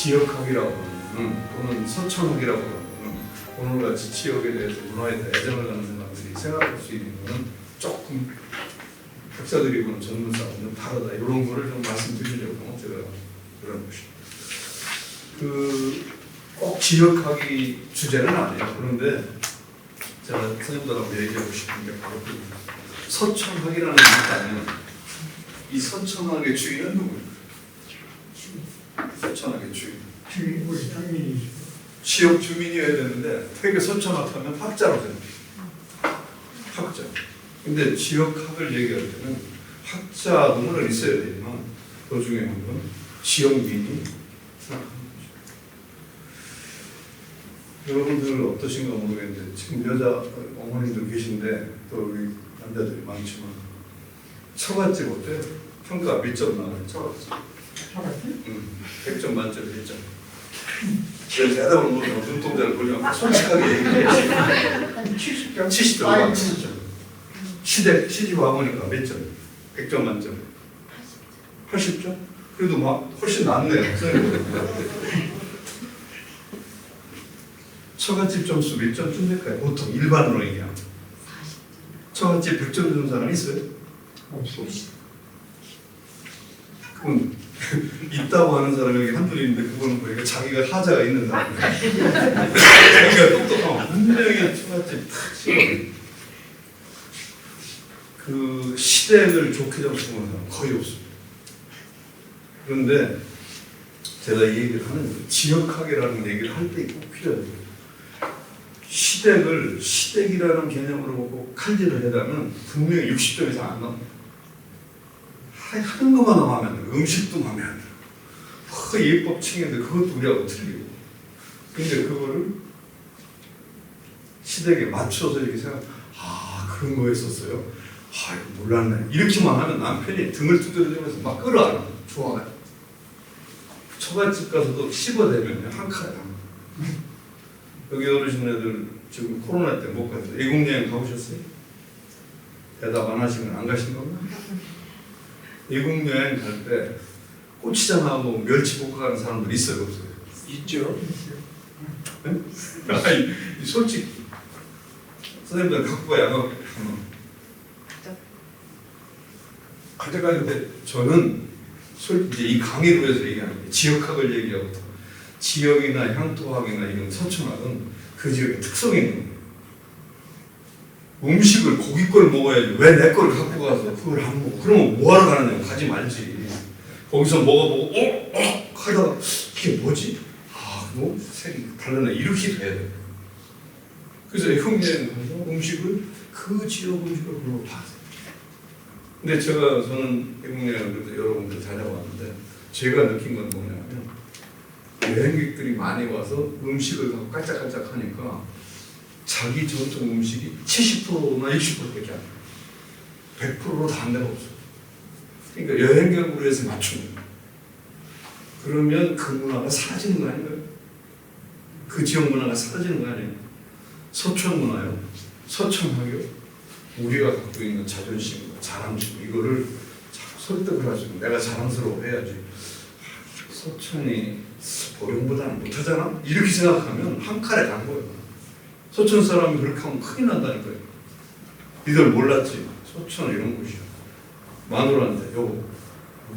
지역학이라고 하는 또는 서천학이라고 하는 오늘같이 지역에 대해서 문화에 대해 애정을 갖는 사람들이 생각할 수 있는 것은 조금 학자들이 보는 전문사하고는 좀 다르다. 이런 거를 좀 말씀드리려고 제가 그런 것입니다. 꼭 지역학이 주제는 아니에요. 그런데 제가 선생님들하고 얘기하고 싶은 게 바로 그 서천학이라는 게 있다면 이 서천학의 주인은 누구예요? 서천학의 주인. 주인 우리 주민이죠. 지역 주민이어야 되는데 되게 서천학하면 학자로 됩니다. 학자. 근데 지역학을 얘기할 때는 학자도 물론 있어야 되지만 그 중에 한 건 지역민이 생각합니다. 여러분들 어떠신가 모르겠는데 지금 여자 어머님들 계신데 또 우리 남자들이 많지만 처갓집 어때요? 평가 몇 점 나와요? 처갓집? 처갓집? 100점 만점에 몇 점? 제가 대답을 못하고 눈동자를 보려고 솔직하게 얘기해요. 한 70점? 70점. 70점. 시집 와보니까 몇 점? 100점 만점에 80점? 그래도 막 훨씬 낫네요. 처갓집 점수 몇 점쯤 될까요? 보통 일반으로 얘기하면. 처갓집 100점 주는 사람 있어요? 없어. 그건 있다고 하는 사람이 여기 한둘 있는데 그거는 보니까 자기가 하자가 있는 사람이에요. 자기가 똑똑하면 분명히 처갓집 탁 씹어요. 그 시댁을 좋게 점수하는 사람 거의 없습니다. 그런데 제가 이 얘기를 하는 지역학이라는 얘기를 할 때 꼭 필요해요. 시댁이라는 개념으로 보고 칼질을 하려면 분명히 60점 이상 안 나옵니다. 하는 것만 하면 돼요. 음식도 마음에 안 들어요. 예법 칭인데 그것도 우리하고 틀리고. 근데 그거를 시댁에 맞춰서 이렇게 그런 거였었어요. 이거 몰랐네. 이렇게만 하면 남편이 등을 두드려주면서 막 끌어안아. 좋아요. 처갓집 가서도 씹어대면 한 칼에 안 여기 어르신들 지금 코로나 때 못 가서 외국 여행 가보셨어요? 대답 안 하시면 안 가신 건가? 외국 여행 갈 때 고추장하고 멸치 볶아 가는 사람들 있어요, 없어요? 있죠. 네? 솔직히 선생님들 갖고 가야 안 가져가는데 저는 솔직히 이 강의로 해서 얘기하는 게 지역학을 얘기하고 지역이나 향토학이나 이런 서천학은 그 지역의 특성이 있는 거예요. 음식을 고기 걸 먹어야지 왜 내 걸 갖고 가서 그걸 안 먹어? 그러면 뭐하러 가느냐고 가지 말지. 거기서 먹어보고 하다가 이게 뭐지? 뭐 색이 다르네 이렇게 돼야 돼. 그래서 흉내는 음식을 그 지역 음식을 그걸로 봐서. 근데 저는 외국여행을 여러 군데 다녀왔는데 제가 느낀 건 뭐냐면 여행객들이 많이 와서 음식을 갖고 깔짝깔짝 하니까 자기 전통 음식이 70%나 60%밖에 안 돼요. 100%로 다 안 되는 없어요. 그러니까 여행객으로 해서 맞추는 거예요. 그러면 그 문화가 사라지는 거 아닌가요? 그 지역 문화가 사라지는 거 아니에요? 서천 문화요? 서천학이요? 우리가 갖고 있는 자존심과 자랑심 이거를 자꾸 설득을 하시고 내가 자랑스러워해야지. 서천이 보령보다는 못하잖아? 이렇게 생각하면 한 칼에 간 거예요. 서천 사람이 그렇게 하면 큰일 난다니까요. 니들 몰랐지? 서천 이런 곳이야. 마누라한테 여보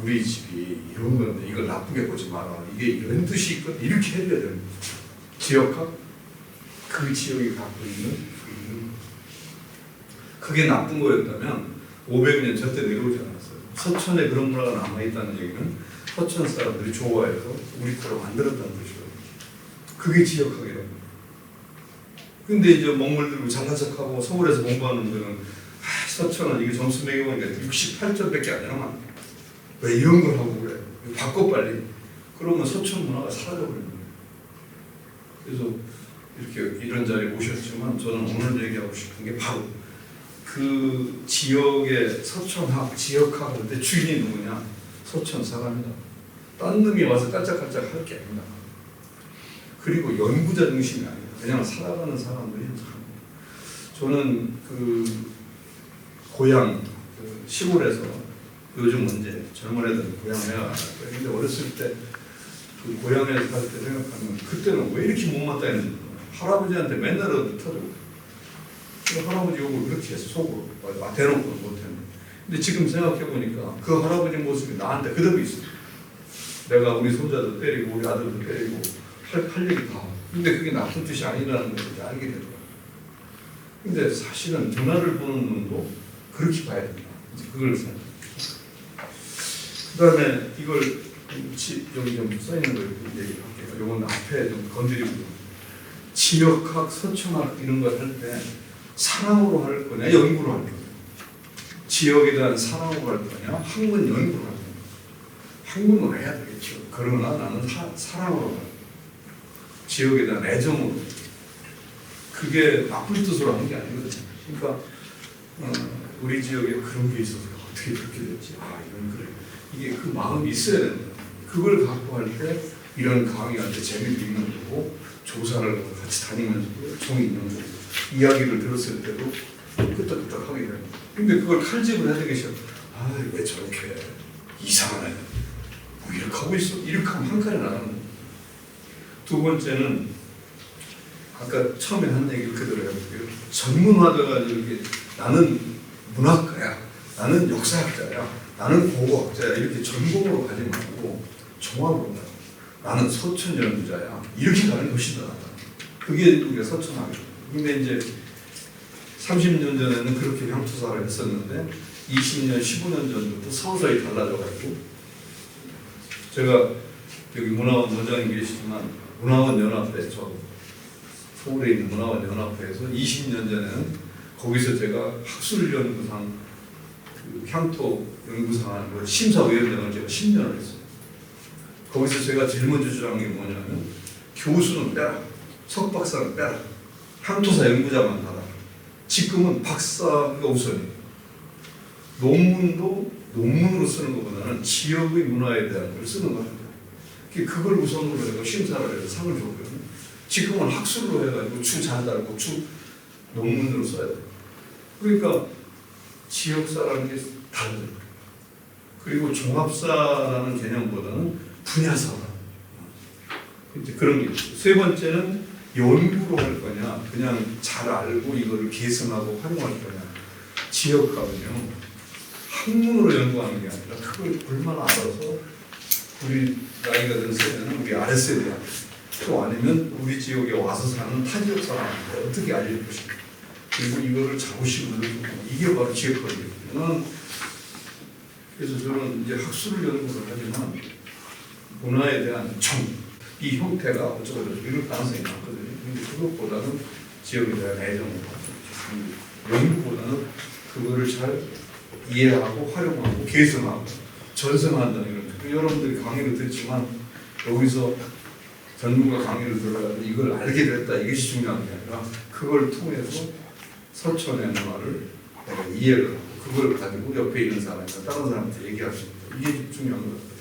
우리 집이 이런 건데 이걸 나쁘게 보지 마라. 이게 이런 뜻이 있거든. 이렇게 해줘야 돼요. 지역학? 그 지역이 갖고 있는 그게 나쁜 거였다면 500년 절대 내려오지 않았어요. 서천에 그런 문화가 남아있다는 얘기는 서천 사람들이 좋아해서 우리 거로 만들었다는 뜻이거든요. 그게 지역학이라고. 근데 이제 먹물 들고 장난척하고 서울에서 공부하는 분들은 서천은 이게 점수 매겨보니까 68점밖에 안 나와. 왜 이런 걸 하고 그래? 바꿔 빨리. 그러면 서천 문화가 사라져버리는 거예요. 그래서 이렇게 이런 자리에 모셨지만 저는 오늘 얘기하고 싶은 게 바로 그 지역의 서천학, 지역학인데 주인이 누구냐? 서천 사람이다. 딴 놈이 와서 깔짝깔짝 할 게 아니다. 그리고 연구자 중심이 아니다. 그냥 살아가는 사람들이 저는 그 고향 그 시골에서 요즘은 이제 젊은 애들 고향에 근데 어렸을 때 그 고향에 살 때 생각하면 그때는 왜 이렇게 못맞다 했는지 할아버지한테 맨날 터져. 할아버지 욕을 그렇게 해서 속으로 대놓고 못했는데. 근데 지금 생각해 보니까 그 할아버지 모습이 나한테 그대로 있어. 내가 우리 손자도 때리고 우리 아들도 때리고 할 얘기 다. 근데 그게 나쁜 뜻이 아니라는 걸 이제 알게 되더라고요. 근데 사실은 전화를 보는 눈도 그렇게 봐야 된다. 이제 그걸 생각. 그다음에 이걸 여기 좀 써 있는 걸 얘기할게요. 요건 앞에 좀 건드리고 지역학, 서천학 이런 걸 할 때 사랑으로 할 거냐 연구로 할 거냐. 지역에 대한 사랑으로 할 거냐 학문 연구로 할 거냐. 학문으로 해야 되겠죠. 그러나 나는 사랑으로 할 거야. 지역에 대한 애정으로. 그게 나쁜 뜻으로 하는 게 아니거든요. 그러니까 우리 지역에 그런 게 있어서 어떻게 그렇게 됐지? 이건 그래. 이게 그 마음이 있어야 된다. 그걸 갖고 할 때 이런 강의할 때 재미도 있는 거고 조사를 같이 다니면서도 종이 있는 거고 이야기를 들었을 때도 끄떡끄떡 하게 되는 거예요. 근데 그걸 칼집을 해야 되겠어. 왜 저렇게 이상하네. 뭐 이렇게 하고 있어. 이렇게 하면 한 칸에 나가는 거예요. 두 번째는 아까 처음에 한 얘기를 그대로 해볼게요. 전문화돼가지고 이렇게 나는 문학가야, 나는 역사학자야, 나는 고고학자야 이렇게 전공으로 가지 말고 종합으로 가. 나는 서천 연구자야 이렇게 가는 것이 더 낫다. 그게 우리가 서천학이에요. 근데 이제 30년 전에는 그렇게 향투사를 했었는데 20년, 15년 전부터 서서히 달라져가지고 제가 여기 문화원 원장님 계시지만 문화원 연합회 서울에 있는 문화원 연합회에서 20년 전에는 거기서 제가 학술연구상 그 향토 연구상 그 심사위원장을 제가 10년을 했어요. 거기서 제가 제일 먼저 주장한 게 뭐냐면 교수는 빼라, 석박사는 빼라, 향토사 연구자만 하라. 지금은 박사가 우선이에요. 논문도 논문으로 쓰는 것보다는 지역의 문화에 대한 걸 쓰는 거예요. 그걸 우선으로 해서 심사를 해서 상을 줬거든요. 지금은 학술로 해가지고 잘 달고 논문으로 써야 돼요. 그러니까 지역사라는 게 다르죠. 그리고 종합사라는 개념보다는 분야사라. 이제 그런 게 있어요. 세 번째는 연구로 할 거냐, 그냥 잘 알고 이거를 계승하고 활용할 거냐. 지역가는요, 학문으로 연구하는 게 아니라 그걸 얼마나 알아서 우리 나이가 든 세대는 우리 아랫세대야. 또 아니면 우리 지역에 와서 사는 타 지역 사람한테 어떻게 알릴 것인가. 그리고 이거를 자부심을 느끼고 이게 바로 지역학이거든요. 그래서 저는 이제 학술을 연구를 하지만 문화에 대한 이 형태가 어쩌고저쩌고 이럴 가능성이 많거든요. 근데 그것보다는 지역에 대한 애정을 갖고 연구보다는 그거를 잘 이해하고 활용하고 계승하고 전승한다는 이런 거죠. 여러분들이 강의를 듣지만 여기서 전문가 강의를 들어가지고 이걸 알게 됐다 이것이 중요한 게 아니라 그걸 통해서 서천의 문화를 내가 이해를 하고 그걸 가지고 옆에 있는 사람이나 다른 사람한테 얘기할 수 있다. 이게 중요한 것 같거든요.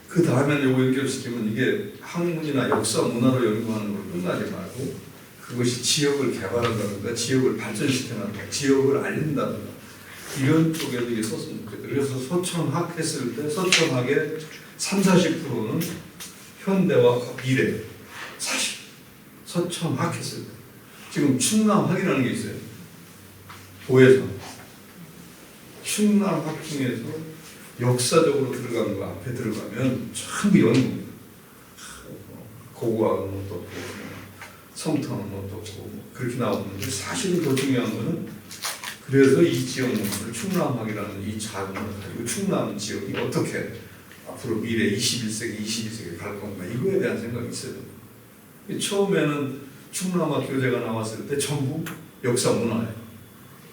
그 다음에 요거 연결시키면 이게 학문이나 역사 문화로 연구하는 걸 끝나지 말고 그것이 지역을 개발한다든가 지역을 발전시켜낸다든가 지역을 알린다든가 이런 쪽에도 이게 썼으면 좋겠어요. 그래서 서천학 했을 때 서천학의 30-40%는 현대와 미래 40 서천학 했을 때 지금 충남학이라는 게 있어요. 도에서 충남학 중에서 역사적으로 들어가는 거 앞에 들어가면 전부 연구입니다. 고고학은 어떻고 성탄은 어떻고 그렇게 나오는데 사실은 더 중요한 거는 그래서 이 지역 문화를 충남학이라는 이 자금을 가지고 충남 지역이 어떻게 앞으로 미래 21세기, 22세기 갈 건가 이거에 대한 생각이 있어야 됩니다. 처음에는 충남학 교재가 나왔을 때 전부 역사 문화예요.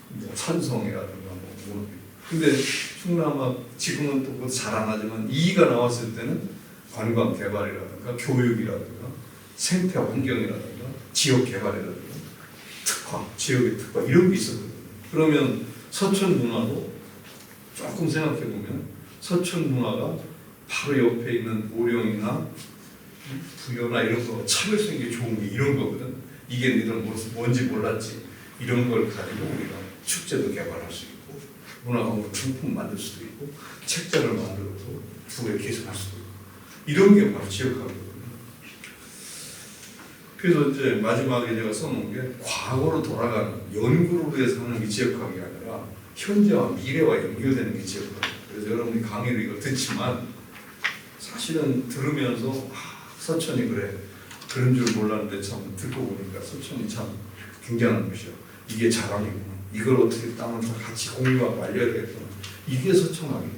뭐 산성이라든가 뭐. 근데 충남학 지금은 또 잘 안 하지만 이가 나왔을 때는 관광 개발이라든가 교육이라든가 생태 환경이라든가 지역 개발이라든가 특화, 지역의 특화 이런 게 있었거든요. 그러면 서천 문화도 조금 생각해 보면 서천 문화가 바로 옆에 있는 오령이나 부여나 이런 거 차별성 있게 좋은 게 이런 거거든. 이게 너희들 뭔지 몰랐지. 이런 걸 가지고 우리가 축제도 개발할 수 있고 문화광고 상품 만들 수도 있고 책자를 만들어서 두개 개선할 수도 있고 이런 게 바로 지역학이거든요. 그래서 이제 마지막에 제가 써놓은 게 과거로 돌아가는 연구를 위해서 하는 게 지역학이 아니라 현재와 미래와 연결되는 게 지역학이에요. 그래서 여러분이 강의를 이걸 듣지만 사실은 들으면서 서천이 그래 그런 줄 몰랐는데 참 듣고 보니까 서천이 참 굉장한 것이요. 이게 자랑이구나. 이걸 어떻게 땅을 다 같이 공유하고 알려야 되겠구나. 이게 서천학이에요.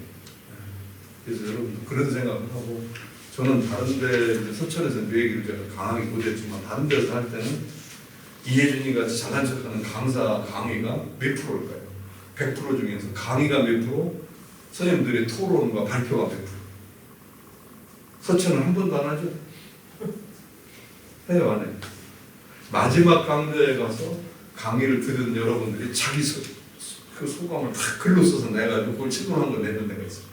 그래서 여러분 그런 생각을 하고 저는 다른데 서천에서 내 얘기를 제가 강하게 못했지만 다른 데서 할 때는 이혜준이 같이 잘난 척하는 강사 강의가 몇 프로일까요? 100% 중에서 강의가 몇 프로? 선생님들의 토론과 발표가 몇 프로? 서천은 한 번도 안 하죠? 해요 안 해요? 마지막 강좌에 가서 강의를 들은 여러분들이 자기 그 소감을 다 글로 써서 내가지고 그걸 질문한 걸 내는 데가 있어요.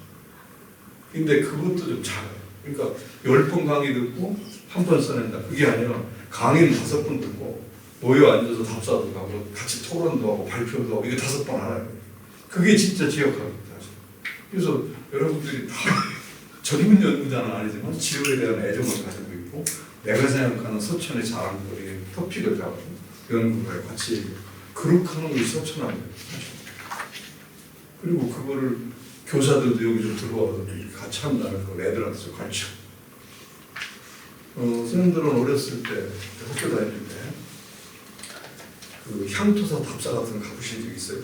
근데 그것도 좀 작아요. 그러니까 10번 강의 듣고 한 번 써낸다. 그게 아니라 강의는 5번 듣고 모여 앉아서 답사도 하고 같이 토론도 하고 발표도 하고 이게 5번 알아요. 그게 진짜 지역학입니다. 그래서 여러분들이 다 전문 연구자는 아니지만 지역에 대한 애정을 가지고 있고 내가 생각하는 서천의 자랑거리의 토픽을 잡고 연구를 같이 그렇게 하는 것이 서천학이에요. 그리고 그거를 교사들도 여기 좀 들어와서 같이 한다는 걸 애들한테 좀 가르쳐. 선생님들은 어렸을 때 학교 다닐 때 그 향토사 답사 같은 거 가보신 적 있어요?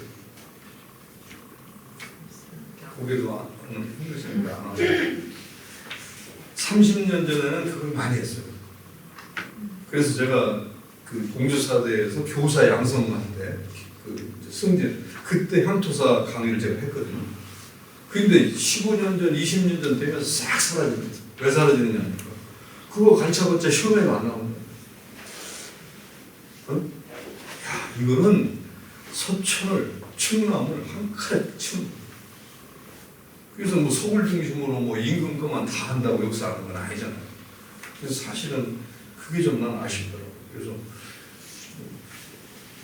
고개도 힘드시는데 안 하고 30년 전에는 그걸 많이 했어요. 그래서 제가 그 공주사대에서 교사 양성하는데 그 승진 그때 향토사 강의를 제가 했거든요. 근데 15년 전, 20년 전 되면 싹 사라집니다. 왜 사라지느냐니까 그거 가르쳐봤자 시험에도 안 나옵니다. 어? 야, 이거는 서천을 충남을 한 칼에 치는. 그래서 뭐 서울 중심으로 뭐 임금만 다 한다고 역사하는 건 아니잖아요. 그래서 사실은 그게 좀 난 아쉽더라고요. 그래서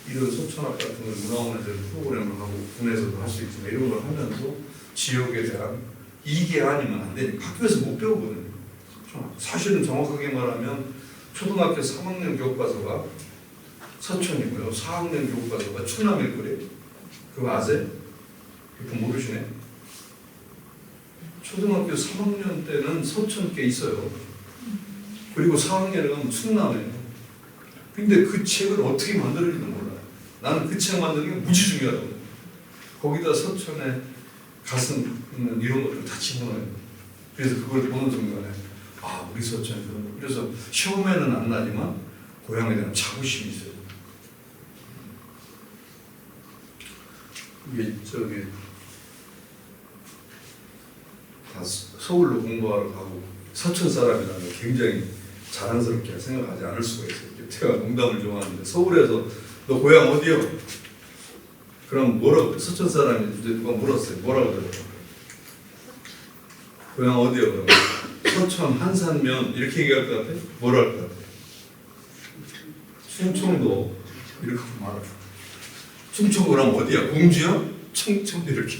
이런 서천학 같은 걸 문화원에서 프로그램을 하고 군에서도 할 수 있지만 이런 걸 하면서 지역에 대한 이게 아니면 안 되니까 학교에서 못 배우거든요. 사실은 정확하게 말하면 초등학교 3학년 교과서가 서천이고요. 4학년 교과서가 충남일 거예요. 그거 아세요? 그거 모르시네. 초등학교 3학년 때는 서천 꽤 있어요. 그리고 4학년에 가면 충남이에요. 근데 그 책을 어떻게 만들어지는지 몰라요. 나는 그 책 만드는 게 무지 중요하다고. 거기다 서천에 가슴 있는 이런 것들 다 집어넣어요. 그래서 그걸 보는 순간에 아 우리 서천이 그런 거. 그래서 시험에는 안 나지만 고향에 대한 자부심이 있어요. 이게 저기 다 서울로 공부하러 가고 서천 사람이라는 걸 굉장히 자랑스럽게 생각하지 않을 수가 있어요. 제가 농담을 좋아하는데 서울에서 너 고향 어디요? 그럼 뭐라고 그래? 서천 사람이 누가 물었어요. 뭐라고 그러더라고요? 고향 어디요? 그러면 서천 한산면 이렇게 얘기할 것 같아요? 뭐라 할 것 같아요? 충청도 이렇게 말해요. 충청 그럼 어디야? 공주야? 충청도 이렇게.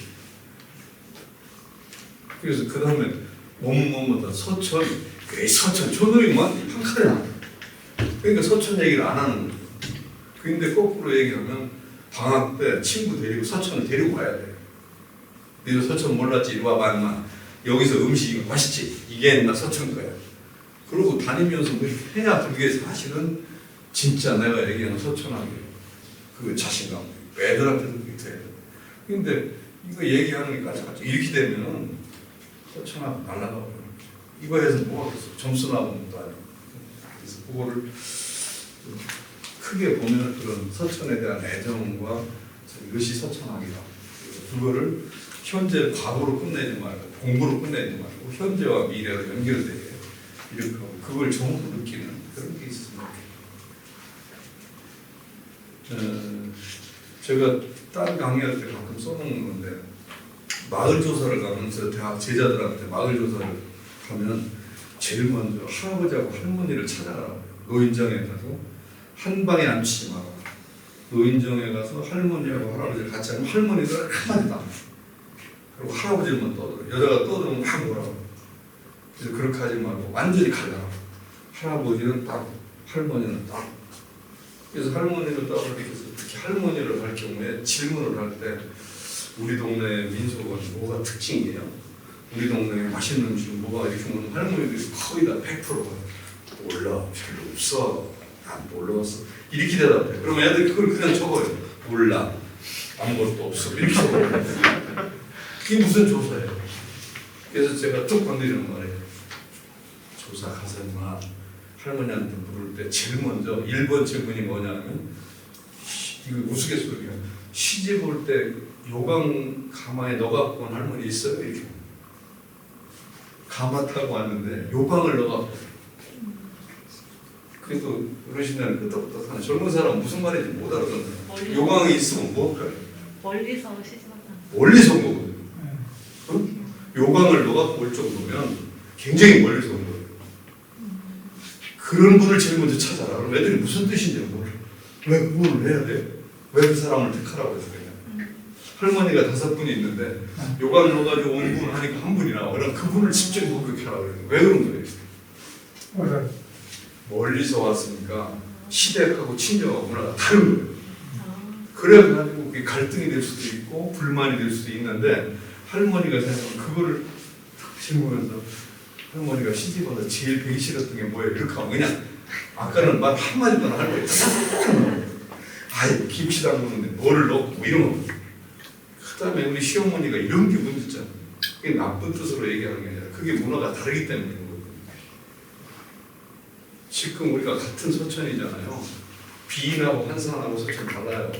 그래서 그 다음에 뭐뭐뭐다 서천 왜 서천 초등학교만 한 칼에 나와요. 그러니까 서천 얘기를 안 하는 거죠. 근데 거꾸로 얘기하면 방학 때 친구 데리고 서천을 데리고 가야 돼요. 너희 서천 몰랐지? 이리 와봐 인마. 여기서 음식이 맛있지? 이게 나 서천 거야. 그러고 다니면서 뭐 해야 그게 사실은 진짜 내가 얘기하는 서천하게 그 자신감 애들한테도 그게 돼요. 근데 이거 얘기하는 게 가져가죠. 이렇게 되면 서천하고 날라가고 그러는 거죠. 이거 해서 뭐 하겠어? 점수 나오는 것도 아니고. 그래서 그거를 크게 보면 그런 서천에 대한 애정과 이것이 서천학이다. 그거를 현재 과거로 끝내지 말고 공부로 끝내지 말고 현재와 미래로 연결되게 이렇게 하고 그걸 전부 느끼는 그런 게 있습니다. 제가 다른 강의할 때 가끔 써놓는 건데 마을 조사를 가면서 대학 제자들한테 마을 조사를 가면 제일 먼저 할아버지하고 할머니를 찾아가라고 노인정에 가서 한 방에 앉히지 마라. 노인정에 가서 할머니하고 할아버지를 같이 하면 할머니들 한마디도 안 해요. 그리고 할아버지만 떠들어. 여자가 떠들면 막 뭐라고. 그래서 그렇게 하지 말고 완전히 갈라. 할아버지는 따로, 할머니는 따로. 그래서 할머니를 따로 이렇게 해서 특히 할머니를 할 경우에 질문을 할 때 우리 동네 민속은 뭐가 특징이에요? 우리 동네에 맛있는 음식 뭐가 이렇게 하면 할머니들이 거의 다 100%가 몰라, 별로 없어, 난 몰랐어 이렇게 대답해. 그러면 애들이 그걸 그냥 적어요. 몰라, 아무것도 없어 이렇게 적어요. 그게 무슨 조사예요? 그래서 제가 쭉 건드리는 말이에요. 조사 가서 막 할머니한테 물을 때 제일 먼저 1번 질문이 뭐냐면 이거 우스갯소리야. 시집 올 때 요강 가마에 넣어 갖고 온 할머니 있어요? 이렇게 가마 타고 왔는데 요강을 넣어 갖고. 그래도 어르신들은 끄떡끄떡하는 젊은 사람은 무슨 말인지 못 알아듣는. 요강이 있으면 뭐 할까요? 멀리서 시집 왔다. 멀리서 온 거거든요. 응? 요강을 넣어 갖고 올 정도면 굉장히 멀리서 온 거예요. 그런 분을 제일 먼저 찾아라. 그럼 애들이 무슨 뜻인지 몰라. 왜 그걸 해야 돼? 왜 그 사람을 택하라고 해서 그냥. 할머니가 5분이 있는데 요강 넣어가지고 온 분 하니까 한 분이나 그럼 그분을 직접 목격해라 그래요. 왜 그런 거예요? 맞아. 멀리서 왔으니까 시댁하고 친정하고 문화가 다른 거예요. 그래가지고 그게 갈등이 될 수도 있고 불만이 될 수도 있는데 할머니가 생각하면 그거를 탁 짚으면서 할머니가 시집 와서 제일 배기 싫었던 게 뭐예요? 이렇게 하면 그냥 아까는 말 한마디도 안 할 거예요. 아이 김치 담그는데 뭐를 넣고 뭐 이런 거. 그 다음에 우리 시어머니가 이런 게 문제잖아. 그게 나쁜 뜻으로 얘기하는 게 아니라 그게 문화가 다르기 때문에 그런 거거든요. 지금 우리가 같은 서천이잖아요. 비인하고 한산하고 서천 달라요.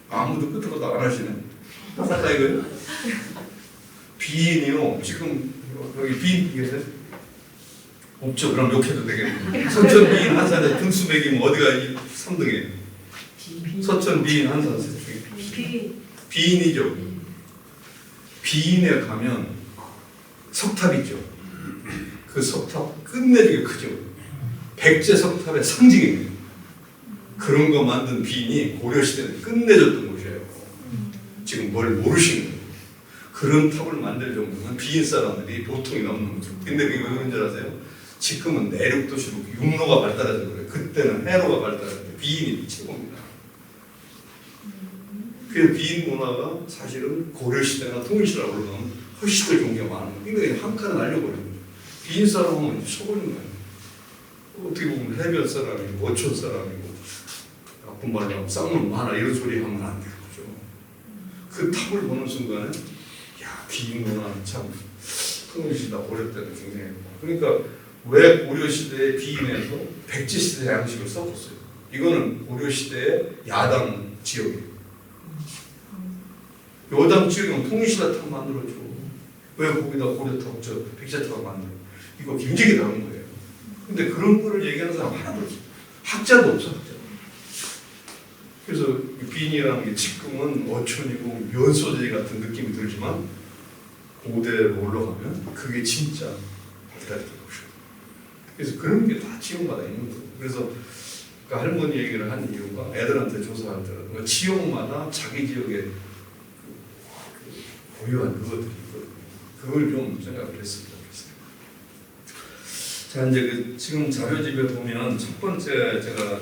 아무도 끄떡끄떡 안 하시네. 맞다 이거요? 비인이요. 지금 여기 비인 계세요? 없죠. 그럼 욕해도 되겠네. 서천 비인 한산에 등수 매기면 어디가 3등이에요? 서천 비인 한산 비인이죠. 비인에 가면 석탑 있죠. 그 석탑 끝내주게 크죠. 백제 석탑의 상징이에요. 그런 거 만든 비인이 고려시대에 끝내줬던 곳이에요. 지금 뭘 모르시는 거예요. 그런 탑을 만들 정도면 비인 사람들이 보통이 넘는 거죠. 근데 그게 왜 그런 줄 아세요? 지금은 내륙도시로 육로가 발달해서 그래요. 그때는 해로가 발달해서 비인이 최고입니다. 그 비인 문화가 사실은 고려시대나 통일시대로 올라가면 훨씬 더 종교가 많은 거예요. 그러니까 한 칸을 날려버리는 거예요. 비인 사람은 쳐버리는 거예요. 어떻게 보면 해변 사람이고 어촌 사람이고 나쁜 말로 하면 쌍문 많아 이런 소리 하면 안 되는 거죠. 그 탑을 보는 순간에 야 비인 문화는 참 통일시대 고려 때는 굉장히 그러니까 왜 고려시대의 비인에서 백제시대 양식을 섞었어요. 이거는 고려시대의 야당 지역이에요. 여당 지역이면 통일시대 탑 만들어줘. 왜 거기다 고려탑, 백제탑 만들어? 이거 굉장히 다른 거예요. 근데 그런 거를 얘기하는 사람 하나도 없어. 학자도 없어, 학자. 그래서 비인이라는 게 지금은 어촌이고 면소재 같은 느낌이 들지만 고대로 올라가면 그게 진짜 발달했던 것이에요. 그래서 그런 게 다 지역마다 있는 거예요. 그래서 그러니까 할머니 얘기를 한 이유가 애들한테 조사할 때는 지역마다 자기 지역의 고유한 그것들이 있거든요. 그걸 좀 생각을 했습니다. 자 이제 지금 자료집에 보면 첫 번째 제가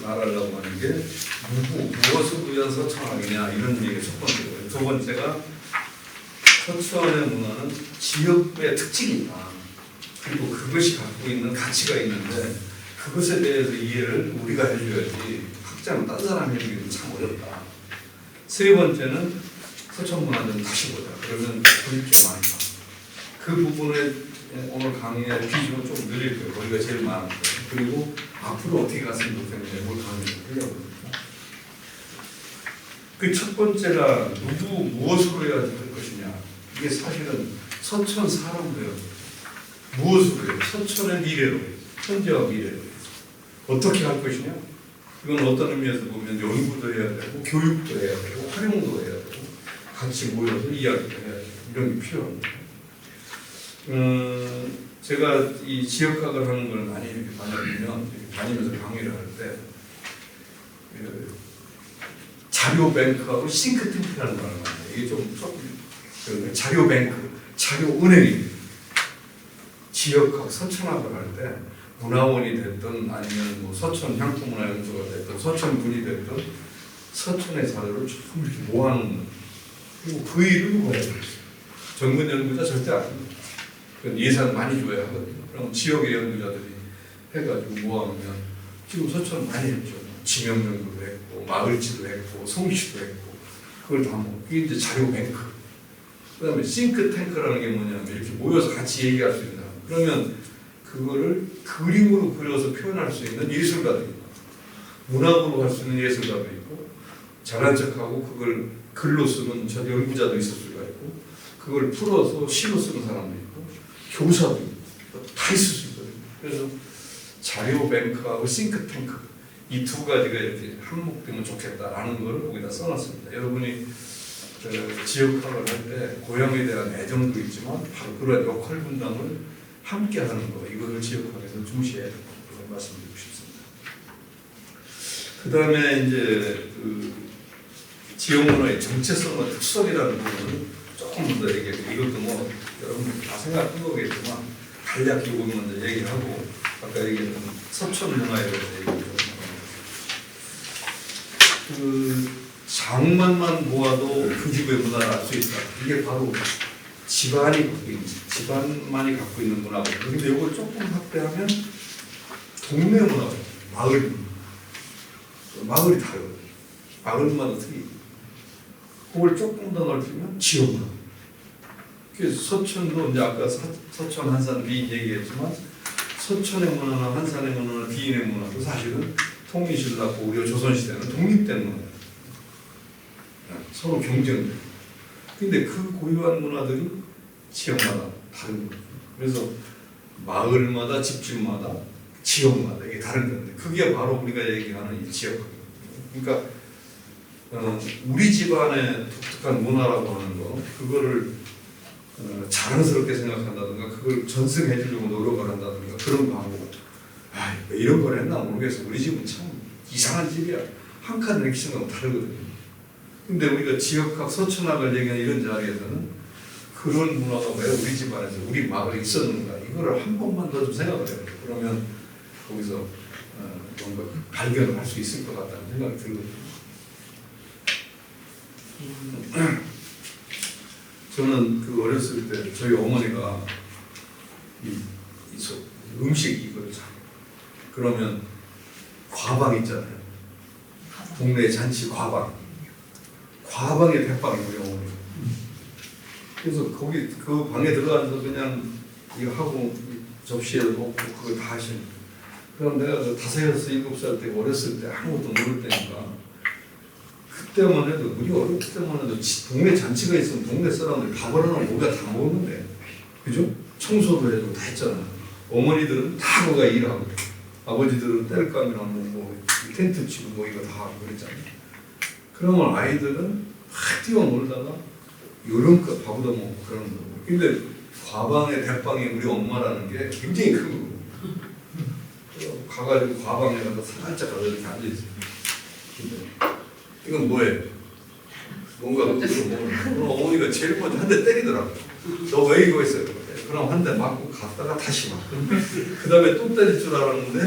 말하려고 하는 게 무엇을 위한 서천학이냐 이런 얘기 첫 번째고요. 두 번째가 서천의 문화는 지역의 특징이 있다. 그리고 그것이 갖고 있는 가치가 있는데 그것에 대해서 이해를 우리가 해줘야지 학자는 딴 사람이 해주기는 참 어렵다. 세 번째는 서천 문화는 다시 보자. 그러면 돈이 좀 많이 나. 그 부분에 오늘 강의의 비중을 좀 늘릴 거예요. 거기가 제일 많은 거예요. 그리고 앞으로 어떻게 갔으면 좋겠는데 뭘 강의를 하려고. 그 첫 번째가 무엇으로 해야 될 것이냐. 이게 사실은 서천 사람으로 해요. 무엇으로 해요? 서천의 미래로 해요. 현재와 미래로 해요. 어떻게 할 것이냐? 이건 어떤 의미에서 보면 연구도 해야 되고 교육도 해야 되고 활용도 해야 되고 같이 모여서 이야기도 해야 되고 이런 게 필요합니다. 제가 이 지역학을 하는 걸 많이 이렇게 다니면서 강의를 할 때 자료뱅크하고 싱크탱크라는 걸 알아요. 이게 조금 자료뱅크, 자료은행입니다. 지역학 서천학을 할 때 문화원이 됐든 아니면 뭐 서천 향토문화연수가 됐든 서천군이 됐든 서천의 자료를 조금 이렇게 모아놓는, 그리고 그 일을 누가 해요? 전문 연구자 절대 아닙니다. 그건 예산 많이 줘야 하거든요. 그럼 지역의 연구자들이 해가지고 모아놓으면 지금 서천 많이 했죠. 지명 연구도 했고 마을지도 했고 송시도 했고 그걸 다 뭐 그게 이제 자료뱅크. 그다음에 싱크탱크라는 게 뭐냐면 이렇게 모여서 같이 얘기할 수 있는 사람. 그러면 그거를 그림으로 그려서 표현할 수 있는 예술가들이 있고 문학으로 할 수 있는 예술가도 있고 잘난 척하고 그걸 글로 쓰는 저 연구자도 있을 수가 있고 그걸 풀어서 시로 쓰는 사람도 있고 교사도 있고 다 있을 수 있거든요. 그래서 자료뱅크하고 싱크탱크 이 두 가지가 이렇게 한몫되면 좋겠다라는 걸 거기다 써놨습니다. 여러분이 지역학을 할 때 고향에 대한 애정도 있지만 바로 그런 역할 분담을 함께 하는 거, 이것을 지역학에서 중시해야 된다고 말씀드리고 싶습니다. 그 다음에 이제 그 지역문화의 정체성과 특성이라는 부분을 조금 더 얘기해요. 이것도 뭐 여러분들 다 생각한 거겠지만 간략히 보면 먼저 얘기하고 아까 얘기했던 서천 문화에 대해서 얘기를 좀 그 장만만 보아도 그 집의 문화를 알 수 있다. 이게 바로 집안만이 갖고 있는 문화거든요. 근데 이걸 조금 확대하면 동네 문화, 마을이 다르거든요. 마을마다 틀리고 그걸 조금 더 넓히면 지역 문화. 그래서 서천도 이제 아까 서천 한산 비인 얘기했지만 서천의 문화나 한산의 문화나 비인의 문화도 사실은 통일신라 고려 조선시대는 독립된 문화예요. 서로 경쟁돼요. 근데 그 고유한 문화들이 지역마다 다른 거예요. 그래서 마을마다 집집마다 지역마다 이게 다른 건데 그게 바로 우리가 얘기하는 이 지역학이거든요. 그러니까 우리 집안의 독특한 문화라고 하는 거 그거를 자랑스럽게 생각한다든가 그걸 전승해 주려고 노력을 한다든가 그런 거 하고 왜 이런 걸 했나 모르겠어. 우리 집은 참 이상한 집이야. 한 칸 액션하고 다르거든요. 근데 우리가 지역학, 서천학을 얘기하는 이런 자리에서는 그런 문화가 왜 우리 집안에서 우리 마을에 있었는가 이거를 한 번만 더 좀 생각을 해요. 그러면 거기서 뭔가 발견을 할 수 있을 것 같다는 생각이 들거든요. 저는 그 어렸을 때 저희 어머니가 음식 이걸 잘 그러면 과방 있잖아요. 동네 잔치 과방에 대빵이 우리 어머니. 그래서 거기 그 방에 들어가서 그냥 이거 하고 접시에 놓고 그걸 다 하시는. 그럼 내가 5, 6, 7살 때 어렸을 때 아무것도 모를 때니까 그때만 해도 우리 어렸을 때만 해도 동네 잔치가 있으면 동네 사람들 밥을 하나 우리가 다 먹는데 그죠? 청소도 해주고 다 했잖아. 어머니들은 다 거기가 일하고 아버지들은 땔감이랑 뭐 텐트 치고 뭐 이거 다 하고 그랬잖아요. 그러면 아이들은 뛰어놀다가 요런껏 밥도 먹고 그러는 거고. 근데 과방의 대빵이 우리 엄마라는 게 굉장히 큰 거고. 가가지고 과방에 가서 살짝 가서 이렇게 앉아있어요. 근데 이건 뭐예요? 뭔가 음식을 먹는 그럼 어머니가 제일 먼저 한 대 때리더라고요. 너 왜 이거 했어요? 그럼 한 대 맞고 갔다가 다시 맞고 그 다음에 또 때릴 줄 알았는데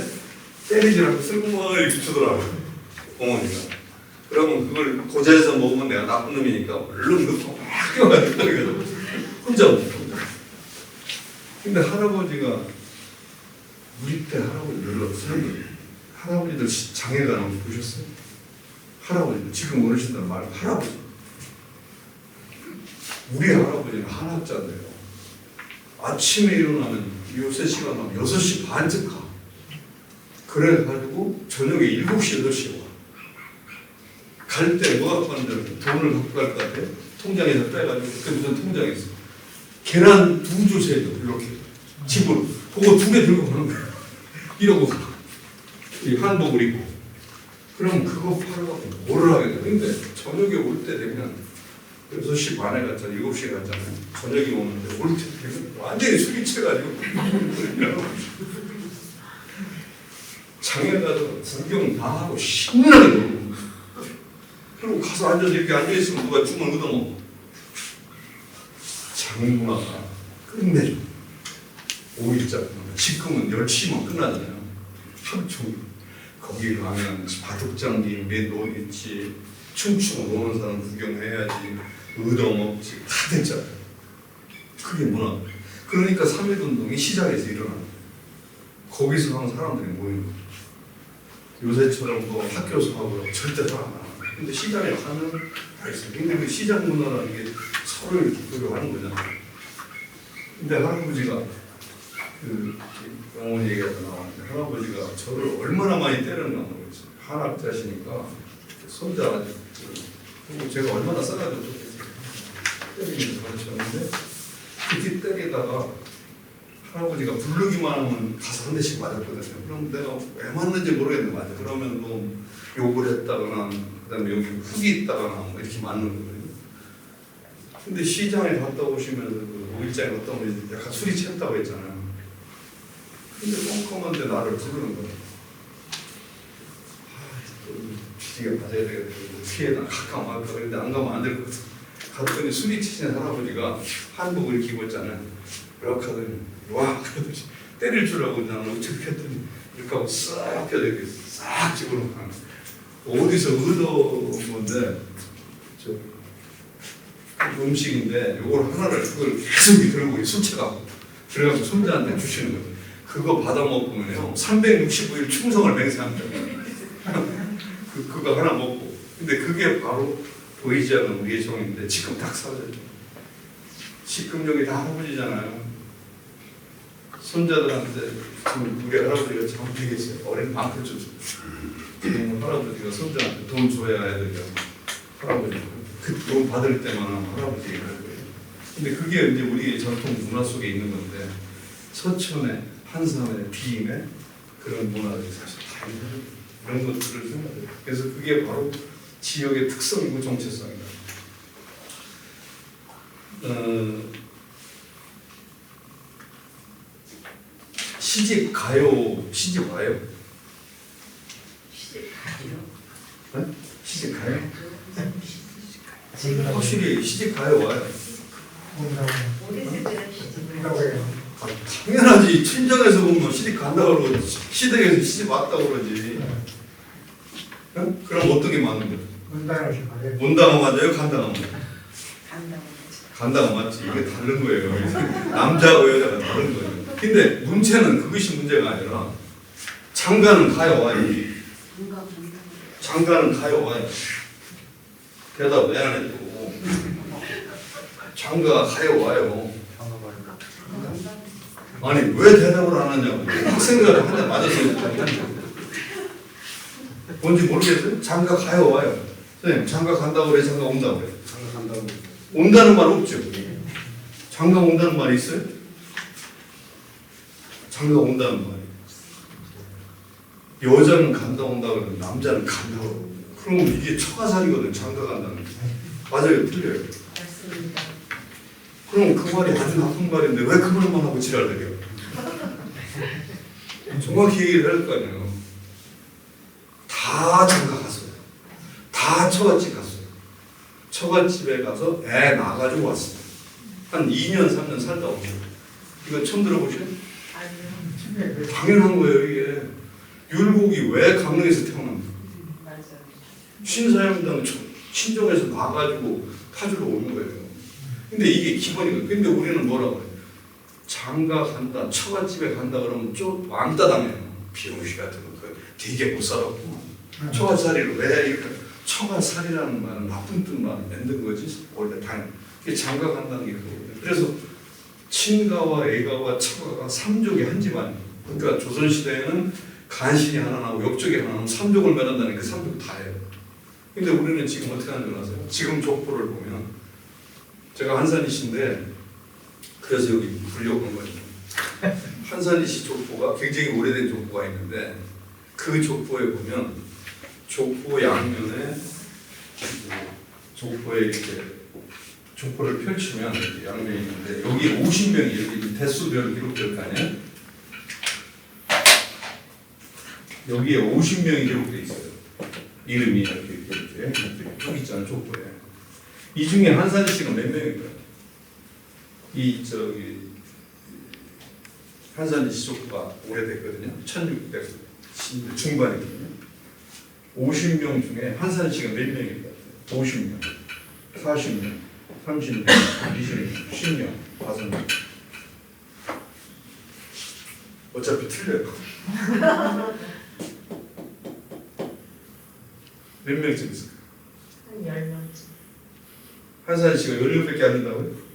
때리지 않고 쓸고만 이렇게 주더라고요. 어머니가. 그러면 그걸 고자에서 먹으면 내가 나쁜 놈이니까 얼른 넣고 막 껴가지고 혼자 먹고. 근데 할아버지가 우리 때 할아버지 놀랐어요. 할아버지들 장애 가는 거 보셨어요? 할아버지들 지금 어르신들 말고 할아버지. 우리 할아버지는 한학자인데요. 아침에 일어나면 요새 시간 하면 6시 반쯤 가. 그래가지고 저녁에 7시, 8시에 와. 갈 때 뭐 갖고 가는지 돈을 갖고 갈 것 같아요. 통장에서 빼가지고 그때 무슨 통장이 있어. 계란 2조 세죠. 이렇게 집으로. 그거 2개 들고 가는 거야. 이러고 가. 이 한복을 입고. 그럼 그거 팔아갖고 뭐를 하겠냐. 근데 저녁에 올 때 되면 6시 반에 갔잖아. 7시에 갔잖아요. 저녁에 오는데 올 때 되면 완전히 술이 취해가지고 장에 가서 구경 다 하고 신나게 놀고 그리고 그리고 가서 앉아서 이렇게 앉아있으면 누가 춤을 얻어먹어. 장문화가 끝내줘. 5일자. 지금은 10시면 끝나잖아요. 하루 종일. 거기 가면 바둑장기 몇 노겠지. 춤추고 노는 사람 구경해야지. 얻어먹지. 다 됐잖아요. 그게 문화. 그러니까 3.1운동이 시장에서 일어나는 거예요. 거기서 하는 사람들이 모이는 거예요. 요새처럼 뭐 학교 수업으로 절대 다 안 하는 거예요. 근데 시장에 가면 다 있어요. 근데 그 시장 문화라는 게 서로를 기쁘게 하는 거잖아요. 근데 할아버지가 그 영훈이 얘기가 나왔는데 할아버지가 저를 얼마나 많이 때렸나 모르겠어요. 한학자시니까 손자 그리고 제가 얼마나 싸가지고 때리면서 가르쳤는데 그렇게 때리다가 할아버지가 부르기만 하면 가서 한 대씩 맞았거든요. 그럼 내가 왜 맞는지 모르겠는데 맞아. 그러면 뭐 욕을 했다거나 그다음에 여기 흙이 있다거나 뭐 이렇게 맞는 거거든요. 근데 시장에 갔다 오시면서 그 오일장에 갔다 오면 약간 술이 취했다고 했잖아요. 근데 꼼꼼한데 나를 부르는 거예요. 주디가 맞아야 되겠다. 피해나 가까워 할까 그런데 안 가면 안 될 것 같아. 갔더니 술이 치신 할아버지가 한복을 입었잖아요. 이렇게 하더니 와 그러더니 때릴 줄 알고 나는 어떻게 했더니 이렇게 하고 싹 펴서 이렇게 싹 집어넣고 어디서 얻어온 건데 저 음식인데 요걸 하나를 그걸 계속 들고 수채가 그래가지고 손자한테 주시는 거예요. 그거 받아 먹으면요 365일 충성을 맹세합니다. 그거 하나 먹고 근데 그게 바로 보이지 않는 우리의 정인데 지금 딱 사라졌죠. 식금력이 다 할아버지잖아요. 손자들한테 지금 우리 할아버지가 참 되겠어요. 어린 만큼 줬어요. 지금 할아버지가 손자한테 돈 줘야 애들이야. 할아버지 그 돈 받을 때만 할아버지 얘기를 할 거예요. 근데 그게 이제 우리의 전통 문화 속에 있는 건데 서천의 한산의 비임의 그런 문화들이 사실 다 있는 이런 것들을 생각해요. 그래서 그게 바로 지역의 특성이고 정체성이다. 시집 가요? 시집 와요? 네? 시집 가요? 확실히 시집 가요 와요? 어렸을 때는 시집을 당연하지. 친정에서 보면 시집 간다고 그러고 시댁에서 시집 왔다고 그러지. 응? 그럼 어떤 게 맞는 거야? 온다가 맞아요? 간다가 맞아요? 간다가 맞지. 이게 다른 거예요. 남자하고 여자가 다른 거예요. 근데 문제는 그것이 문제가 아니라 장가는 가요 와요? 장가는 가요 와요? 대답 왜 안 해도 장가가 가요 와요? 아니 왜 대답을 안 하냐고. 학생들한테 한 대 맞아서 뭔지 모르겠어요? 장가 가요 와요? 선생님 장가 간다고 그래 장가 온다고 그래? 장가 간다고 온다는 말 없죠? 장가 온다는 말이 있어요? 장가 온다는 말이 여자는 간다 온다 그러면 남자는 간다 그러고 그러면 이게 처가살이거든. 장가 간다는 게 맞아요? 틀려요? 맞습니다. 그럼 그 말이 아주 나쁜 말인데 왜 그 말만 하고 지랄대요? 정확히 얘기를 할 거 아니에요. 다 장가 갔어요. 다 처갓집 갔어요. 처갓집에 가서 애 낳아가지고 왔어요. 한 2년 3년 살다 오고 이거 처음 들어보셔요? 아니요. 당연한 거예요. 이게 율곡이 왜 강릉에서 태어납니까? 맞아요. 신사임당 친정에서 나가지고 타주러 오는 거예요. 근데 이게 기본이거든요. 근데 우리는 뭐라고 해요? 장가 간다, 처갓집에 간다 그러면 좀 왕따 당해요. 비용시 같은 거 되게 못 살았고 처갓살이를 왜 이렇게 처갓살이라는 말은 나쁜 뜻만 만든 거지 원래 당연. 이게 장가 간다는 게 그거거든요. 그래서 친가와 애가와 처가가 삼족이 한 집안이에요. 그러니까 조선 시대에는 간신이 하나 나고 욕족이 하나 나면 삼족을 맺는다는 그 삼족 다예요. 근데 우리는 지금 어떻게 하는 줄 아세요? 지금 족보를 보면 제가 한산이신데 그래서 여기 불려온 거예요. 한산이시 족보가 굉장히 오래된 족보가 있는데 그 족보에 보면 족보 양면에 족보에 이렇게 족보를 펼치면 이렇게 양면이 있는데 여기 50명이 이렇게 대수별로 기록될 거 아니에요? 여기에 50명이 기록돼 있어요. 이름이 이렇게 여기 있잖아 족보에. 이 중에 한산 씨가 몇 명일까요? 이 저기 한산 씨 족보가 오래됐거든요. 1600 중반이거든요. 50명 중에 한산 씨가 몇 명일까요? 50명, 40명, 30명, 20명, 10명, 5명. 어차피 틀려요. 몇 명쯤 있을까요? 한 10명쯤. 한산 씨가 10명밖에 안 된다고요?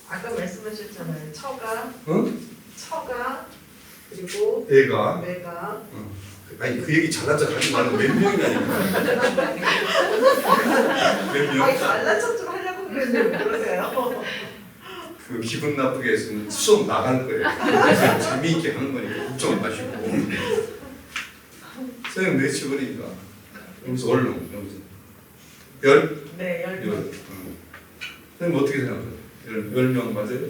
아까 말씀하셨잖아요. 처가, 어? 처가, 그리고 애가. 매가. 아니 그 얘기 잘났자 하지 말고 몇 명이냐니까. 몇 명? 아니 잘난 척 좀 하려고 그랬는데 왜 그러세요? 그 기분 나쁘게 했으면 수업 나갈 거예요. 그래서 재미있게 하는 거니까 걱정 마시고. 선생님 내치버리니까 여기서 얼른 여기서 열? 네, 10명. 선생님 어떻게 생각해요? 10명 맞아요?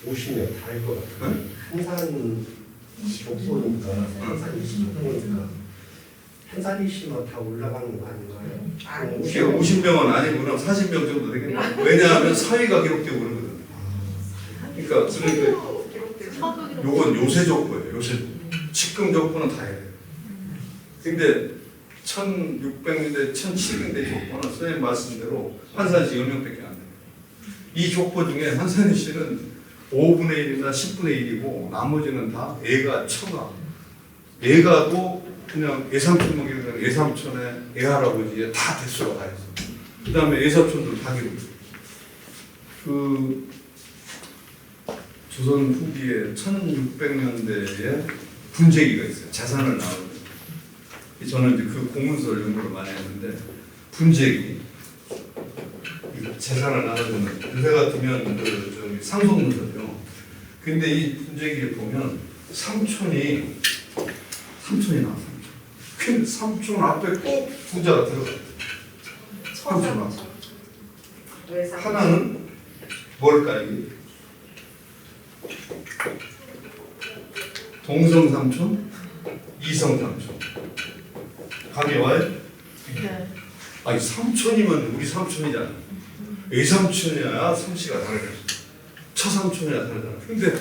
50년 다할 것 같아요. 응? 한산 족보니까 한산이 족보니까 한산이 씨만 다 올라가는 거 아닌가요? 아니, 이게 50명은 아니구나 40명 정도 되겠네. 왜냐하면 사위가 기록되고 그러거든. 그러니까 기록되죠. 요건 요새 족보예요. 요새 지금 족보는 다 해요. 근데 1600년대, 1700년대 족보는 선생님 말씀대로 한산 씨 10명밖에 안 돼요. 이 족보 중에 한산 씨는 5분의 1이나 10분의 1이고 나머지는 다 애가 처가. 애가도 그냥 애삼촌 먹이는 애삼촌의 애할아버지에 다 대수가 다 있어. 그 다음에 애사촌들 다 기록. 그 조선 후기에 1600년대에 분재기가 있어요. 재산을 나누는. 저는 이제 그 공문서를 연구를 많이 했는데 분재기 재산을 나누는 그새 같으면 그 상속문서죠. 근데 이 분재기를 보면 삼촌이 나와. 근데 삼촌 앞에 꼭 부자가 들어가요. 삼촌 앞에. 왜 삼촌? 하나는 뭘까 이게? 동성 삼촌, 이성 삼촌. 감이 와요? 네. 아니 삼촌이면 우리 삼촌이잖아. 외삼촌이야 삼씨가 다르잖아. 처삼촌이야 다르잖아. 근데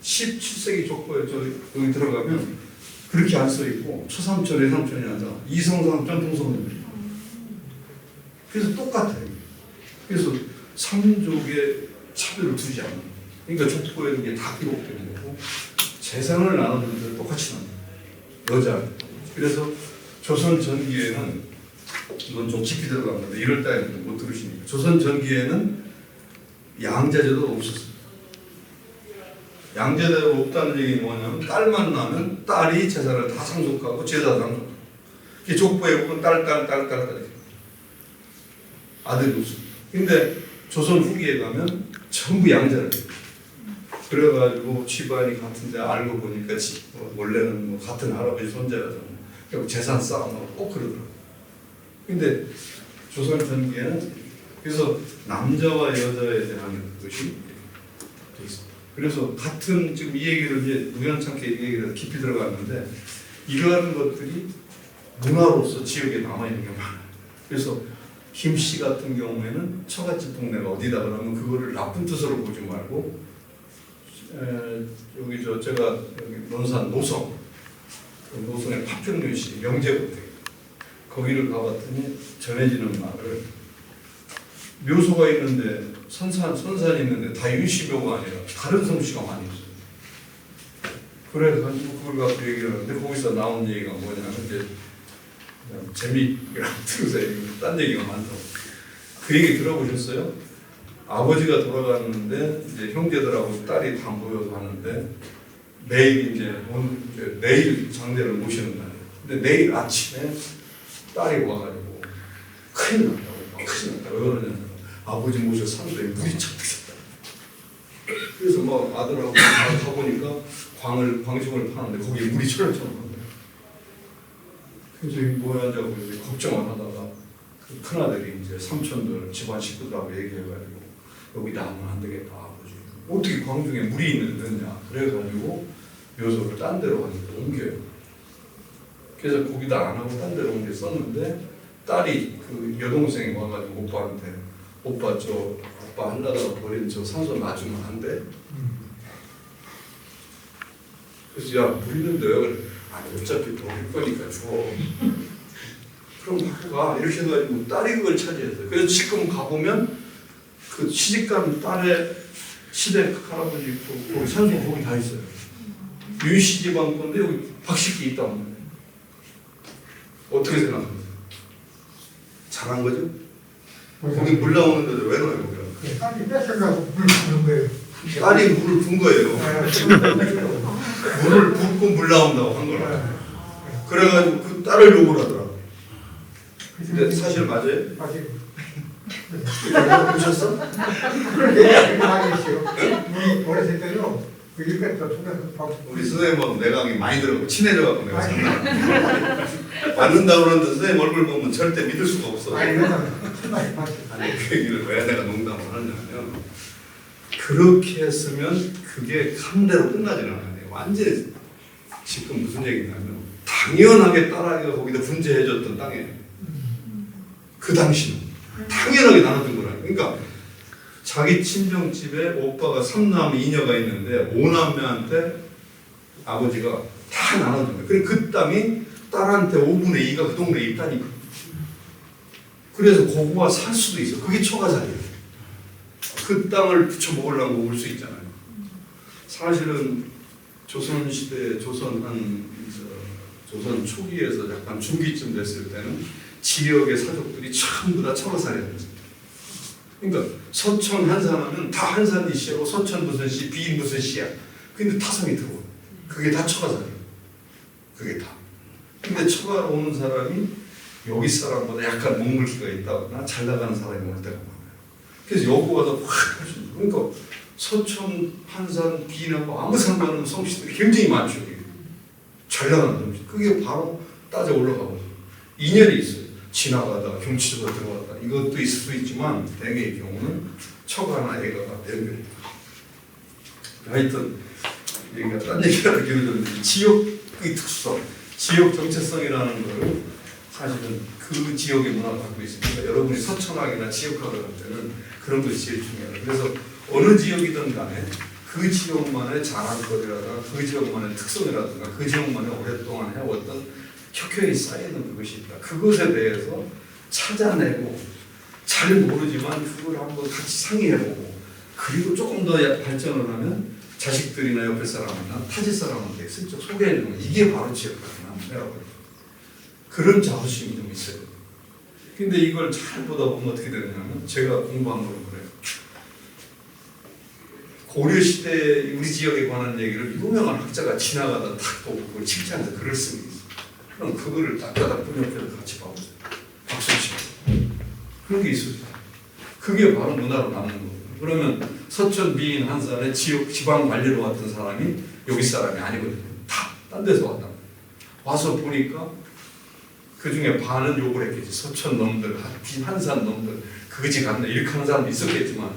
17세기 족보에 여기 들어가면 그렇게 안 써 있고 처삼촌, 외삼촌이 아니라 이성 삼촌, 동성 삼촌. 그래서 똑같아요. 그래서 삼족의 차별을 두지 않는. 그러니까 족보에 이게 다 기록되는 거고 재산을 나누는 데 똑같이 나눠. 여자. 그래서 조선 전기에는 이건 좀 깊이 들어갔는데 이럴 때 못 들으시니까 조선 전기에는 양자제도가 없었어요. 양자제도가 없다는 얘기는 뭐냐면 딸만 나면 딸이 재산을 다 상속하고 제자 상속. 이 족보에 보면 딸 아들이 없어요. 근데 조선 후기에 가면 전부 양자를 해요. 그래가지고 집안이 같은데 알고 보니까 원래는 뭐 같은 할아버지 손자라잖아요. 결국 재산 싸움하고 꼭 그러더라고요. 근데 조선 전기에는 그래서 남자와 여자에 대한 것이 돼 있습니다. 그래서 같은 지금 이 얘기를 이제 우연찮게 이 얘기를 깊이 들어갔는데 이러한 것들이 문화로서 지역에 남아있는 게 많아요. 그래서 김씨 같은 경우에는 처갓집 동네가 어디다 그러면 그거를 나쁜 뜻으로 보지 말고 여기 제가 여기 논산 노성 노성의 파평윤 씨 명제고택 거기를 가봤더니 전해지는 말을 묘소가 있는데 선산이 있는데 다 윤씨묘가 아니라 다른 성씨가 많이 있어요. 그래가지고 그걸 갖고 얘기를 하는데 거기서 나온 얘기가 뭐냐면 이제 그냥 재미있게 들으세요. 딴 얘기가 많다고. 그 얘기 들어보셨어요? 아버지가 돌아갔는데 이제 형제들하고 딸이 다 모여서 하는데 내일 이제 내일 장례를 모시는 날이에요. 근데 내일 아침에 딸이 와가지고 큰일 났다고. 왜 그러냐면 아버지 모셔 산도에 물이 착 드셨다. 그래서 막 아들하고 가보니까 광심을 파는데 거기에 물이 철철 난 거예요. 그래서 이게 뭐야 하자고 걱정을 하다가 그 큰아들이 이제 삼촌들 집안 식구들하고 얘기해가지고 여기다 하면 안 되겠다 아버지. 어떻게 광중에 물이 있느냐. 그래가지고 묘소를 딴 데로 가니까 옮겨요. 그래서 거기다 안 하고 딴 데로 옮겨 썼는데 딸이 그 여동생이 와가지고 오빠한테 오빠 하려다가 버린 저 산소 놔주면 안 돼? 그래서 야 물리는데 왜 그래? 아니 어차피 버릴 거니까 줘. 그럼 갖고 가. 이렇게 해가지고 딸이 그걸 차지했어요. 그래서 지금 가보면 그 시집간 딸의 시댁 할아버지 거기 산소 거기 다 있어요. 윤씨집안 건데 여기 박식기 있다고 말해요. 어떻게 생각하세요? 잘한 거죠? 거기 물 나오는데 왜 넣어요 거기다? 그 딸이 뺏어가고 물 부는 거예요. 딸이 물을 분 거예요. 물을 붓고 물 나온다고 한 거라. 그래가지고 그 딸을 욕을 하더라. 근데 사실 맞아요? 맞아요. 보셨어? 그렇게 많이 있어요. 우리 어렸을 때는 그 일백도 초등학교 우리 선생님하고 내강이 많이 들어가고 친해져가고 내가 장난 맞는다 그러는데 선생님 얼굴 보면 절대 믿을 수가 없어. 아니 그냥 많이 봤어요. 아니 그 얘기를 왜 내가 농담을 하냐면 그렇게 했으면 그게 함대로 끝나지는 않아요. 완전히 지금 무슨 얘기냐면 당연하게 딸아이가 거기다 분재해줬던 땅이에요. 그 당시는 당연하게 나눠준 거라요. 그러니까 자기 친정집에 오빠가 3남 2녀가 있는데 5남매한테 아버지가 다 나눠준 거예요. 그리고 그 땅이 딸한테 5분의 2가 그 동네에 있다니까. 그래서 고구와 살 수도 있어. 그게 초가살이에요. 그 땅을 붙여 먹으려고 올 수 있잖아요. 사실은 조선시대 조선 초기에서 약간 중기쯤 됐을 때는 지역의 사족들이 전부 다 초가살이었어요. 그러니까 서천 한산하면 다 한산이 씨하고 서천 무슨 씨, 비인 무슨 씨야. 근데 타성이 들어와. 그게 다 처가살이에요. 그게 다. 근데 처가로 오는 사람이 여기 사람보다 약간 먹물기가 있다거나 잘 나가는 사람이 올 때가 많아요. 그래서 여기 와서 확 하시죠. 그러니까 서천, 한산, 비인하고 아무 상관없는 성씨들이 굉장히 많죠. 잘 나가는 성씨. 그게 바로 따져 올라가고 인연이 있어요. 지나가다 경치적으로 들어갔다. 이것도 있을 수 있지만 대개의 경우는 처가나 애가가 연결해요. 하여튼 얘가 딴 얘기가 기울어졌는데 지역의 특성, 지역 정체성이라는 걸 사실은 그 지역의 문화가 갖고 있으니까 여러분이 서천학이나 지역학을 할 때는 그런 것이 제일 중요해요. 그래서 어느 지역이든 간에 그 지역만의 자랑거리라든가 그 지역만의 특성이라든가 그 지역만의 오랫동안 해왔던 켜켜이 쌓이는 그것이 있다. 그것에 대해서 찾아내고 잘 모르지만 그걸 한번 같이 상의해보고 그리고 조금 더 발전을 하면 자식들이나 옆에 사람이나 타지 사람한테 슬쩍 소개해주는 거. 이게 바로 지역학이라고 해요. 그런 자부심이 좀 있어요. 근데 이걸 잘 보다 보면 어떻게 되냐면 제가 공부한 거는 그래요. 고려시대 우리 지역에 관한 얘기를 유명한 학자가 지나가다 탁 보고 그걸 칭찬해서 글을 쓰는 게 있어요. 그럼 그거를 딱따닥 번역해서 같이 봐보세요. 박수 치고. 그런 게 있어요. 그게 바로 문화로 남는 거예요. 그러면 서천, 비인, 한산의 지방 관리로 왔던 사람이 여기 사람이 아니거든요. 다 딴 데서 왔단 말이에요. 와서 보니까 그 중에 반은 욕을 했겠지. 서천 놈들, 한산 놈들, 그지 같네. 이렇게 하는 사람도 있었겠지만,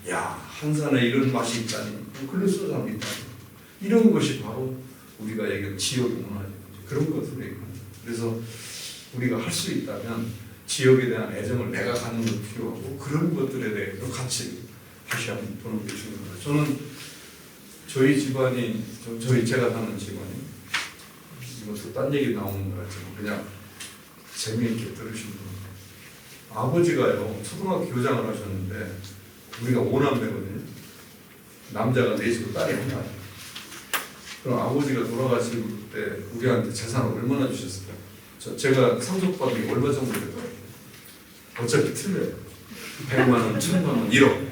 야, 한산에 이런 맛이 있다니. 그럴 수 사람이 있다니. 이런 것이 바로 우리가 얘기하는 지역의 문화죠. 그런 것들을 얘기합니다. 그래서 우리가 할 수 있다면 지역에 대한 애정을 내가 갖는 것도 필요하고 그런 것들에 대해서 같이 다시 한번 보는 게 중요합니다. 저는 저희 집안이, 제가 사는 집안이 이것도 딴 얘기 나오는 거 같지만 그냥 재미있게 들으신 분. 아버지가요 초등학교 교장을 하셨는데 우리가 5남매거든요. 남자가 4시고 딸이 하나. 그럼 아버지가 돌아가실 때 우리한테 재산을 얼마나 주셨을까요? 제가 상속받은 게 얼마 정도 될까요? 어차피 틀려요. 100만 원, 1000만 원, 1억.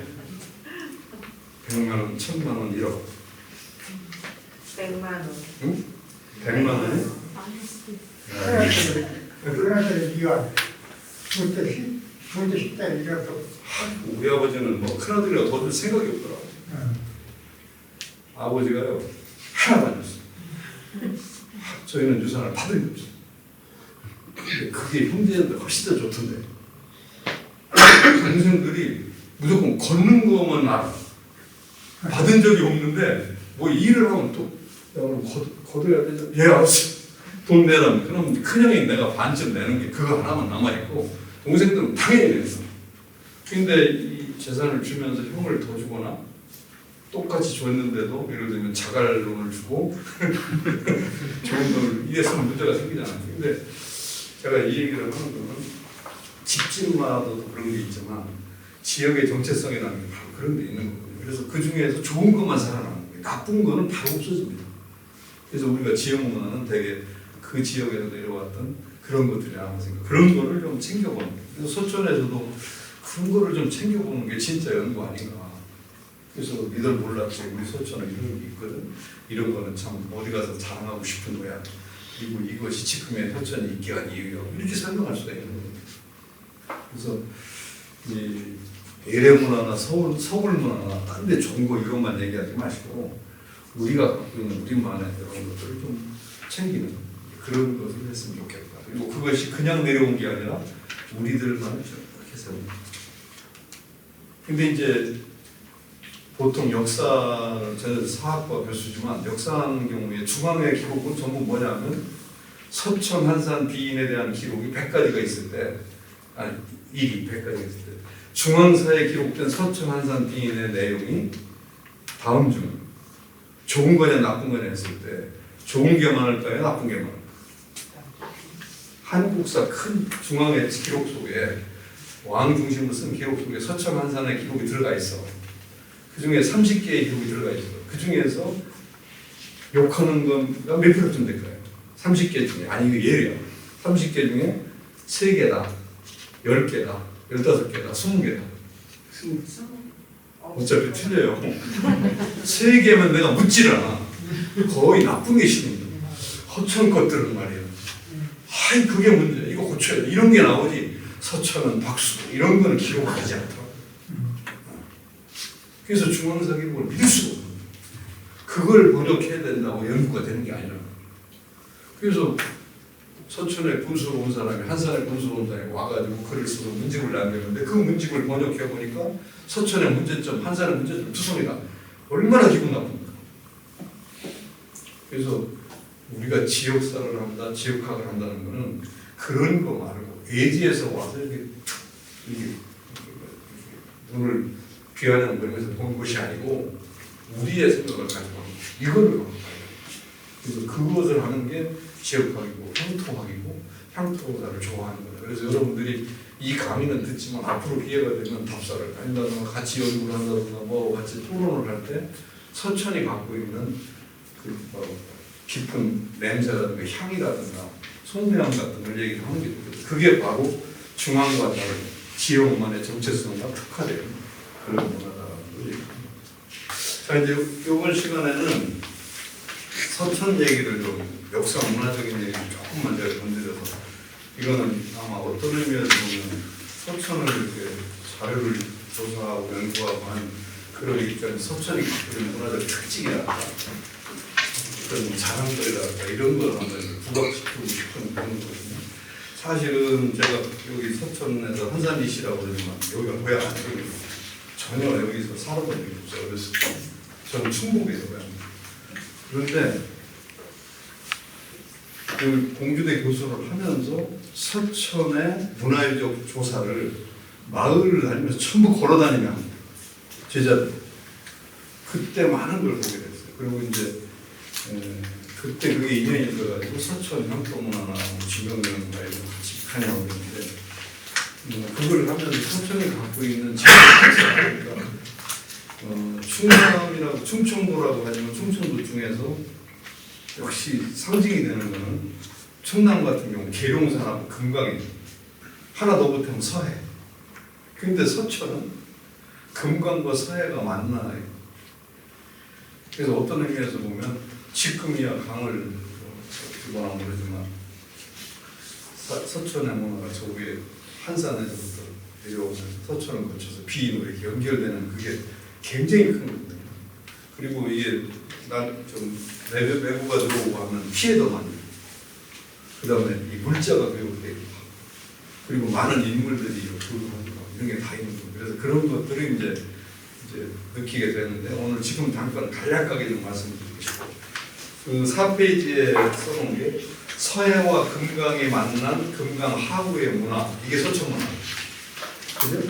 100만 원, 1000만 원, 1억. 100만 원. 응? 100만 원이? 그러나들 이와 그때 식당에 이래서 우리 아버지는 뭐 큰아들이라 더 줄 생각이 없더라. 아버지가요 하나도 안 줬어요. 저희는 유산을 받은 게 없어요. 근데 그게 형제한테 훨씬 더 좋던데. 동생들이 무조건 걷는 거만 알아. 받은 적이 없는데 뭐 일을 하면 또 내가 오늘 거둬야 되죠? 예, 알았어. 돈 내라면. 그럼 큰형이 내가 반쯤 내는 게 그거 하나만 남아있고, 동생들은 당연히 냈어. 근데 이 재산을 주면서 형을 더 주거나, 똑같이 줬는데도 예를 들면 자갈론을 주고 좋은 돈을 이랬으면 문제가 생기잖아요. 근데 제가 이 얘기를 하는 거는 집집마다도 그런 게 있지만 지역의 정체성이라는 게 바로 그런 데 있는 거거든요. 그래서 그 중에서 좋은 것만 살아나는 거예요. 나쁜 거는 바로 없어집니다. 그래서 우리가 지역 문화는 되게 그 지역에서 내려왔던 그런 것들이라고 생각. 그런 거를 좀 챙겨보는 거예요. 그래서 서촌에서도 그런 거를 좀 챙겨보는 게 진짜 연구 아닌가. 그래서 니들 몰랐지, 우리 서촌에 이런 게 있거든. 이런 거는 참 어디 가서 자랑하고 싶은 거야. 그리고 이것이 지금의 서촌이 있게 한 이유야. 이렇게 설명할 수가 있는 거예요. 그래서 이 예래 문화나 서울 문화나 다른 데 좋은 거 이것만 얘기하지 마시고 우리가 갖고 있는 우리만의 이런 것들을 좀 챙기는 그런 것을 했으면 좋겠다. 그리고 그것이 그냥 내려온 게 아니라 우리들만을 이렇게 세우는 거죠. 근데 이제 보통 역사는 저는 사학과 교수지만 역사하는 경우에 중앙의 기록은 전부 뭐냐면 서천 한산 비인에 대한 기록이 100가지가 있을 때 아니 일이 100가지가 있을 때 중앙사에 기록된 서천 한산 비인의 내용이 다음 중 좋은 거냐 나쁜 거냐 했을 때 좋은 게 많을까요? 나쁜 게 많을까요? 한국사 큰 중앙의 기록 속에 왕 중심으로 쓴 기록 속에 서천 한산의 기록이 들어가 있어. 그 중에 30개의 기록이 들어가 있어. 그 중에서 욕하는 건 몇 프로쯤 될까요? 30개 중에, 아니 이거 예래요. 30개 중에 3개다, 10개다, 15개다, 20개다. 어차피 틀려요. 3개면 내가 묻질 않아. 거의 나쁜 게 싫은 거야. 허천 것들은 말이에요. 아이 그게 문제야. 이거 고쳐야 돼. 이런 게 나오지. 서천은 박수 이런 거는 기록하지 않더라고. 그래서 중앙사 기록을 믿을 수가 없는 거예요. 그걸 번역해야 된다고 연구가 되는 게 아니라. 그래서 서천에 군수로 온 사람이 한산에 군수로 온 사람이 와가지고 글을 쓰고 문집을 남겼는데 그 문집을 번역해 보니까 서천의 문제점, 한산의 문제점 투성이다. 얼마나 기분 나쁩니까? 그래서 우리가 지역사를 한다, 지역학을 한다는 거는 그런 거 말고 외지에서 와서 이렇게 눈을 귀환하는 거에서 본 것이 아니고 우리의 생각을 가지고 이거를 갖고 가요. 그래서 그것을 하는 게 지역학이고 향토학이고 향토사를 좋아하는 거예요. 그래서 여러분들이 이 강의는 듣지만 앞으로 기회가 되면 답사를 한다든가 같이 연구를 한다든가 뭐 같이 토론을 할 때 서천이 갖고 있는 그 깊은 냄새라든가 향이라든가 송대함 같은 걸 얘기를 하는 게 있거든요. 그게 바로 중앙과 다른 지역만의 정체성과 특화되는 그런 문화다라는 걸 얘기합니다. 자 이제 이번 시간에는 서천 얘기를 좀 역사 문화적인 얘기를 조금만 제가 건드려서 이거는 아마 어떤 의미에서 보면 서천을 이렇게 자료를 조사하고 연구하고 하는 그런 입장에서 서천이 갖고 있는 문화적 특징이랄까 어떤 자랑거리랄까 이런 걸 한번 부각시키고 싶은 그런 거거든요. 사실은 제가 여기 서천에서 한산리시라고 그러지만 여기가 고향 아니거든요. 전혀 여기서 살아본 적이 없어요. 어렸을 때. 저는 충북에서 고향입니다. 그런데 그 공주대 교수를 하면서 서천의 문화유적 조사를 마을을 다니면서 전부 걸어다니며 합니다. 제자들. 그때 많은 걸 보게 됐어요. 그리고 이제 그때 그게 인연이 있어가지고 서천 향토문화나 지명문화 이런 거 같이 가냐고 그랬는데 그걸 하면서 서천이 갖고 있는 지역의 충남이라고 충청도라고 하지만 충청도 중에서 역시 상징이 되는 거는 충남 같은 경우 계룡산하고 금강입니다. 하나 더 붙으면 서해. 그런데 서천은 금강과 서해가 만나요. 그래서 어떤 의미에서 보면 지금이야 강을 두거나 모르지만 서천의 문화가 저 위에 한산에서부터 내려오면서 서천을 거쳐서 비인으로 이렇게 연결되는 그게 굉장히 큰 거거든요. 그리고 이게 좀 외부가 들어오고 하면 피해도 많이. 그 다음에 이 물자가 왜곡되기도 하고, 그리고 많은 인물들이 이런 게 다 있는 거예요. 그래서 그런 것들을 이제 느끼게 되는데 오늘 지금 잠깐 간략하게 좀 말씀드리고 싶고 그 4페이지에 써놓은 게 서해와 금강이 만난 금강 하구의 문화, 이게 서초 문화. 그죠?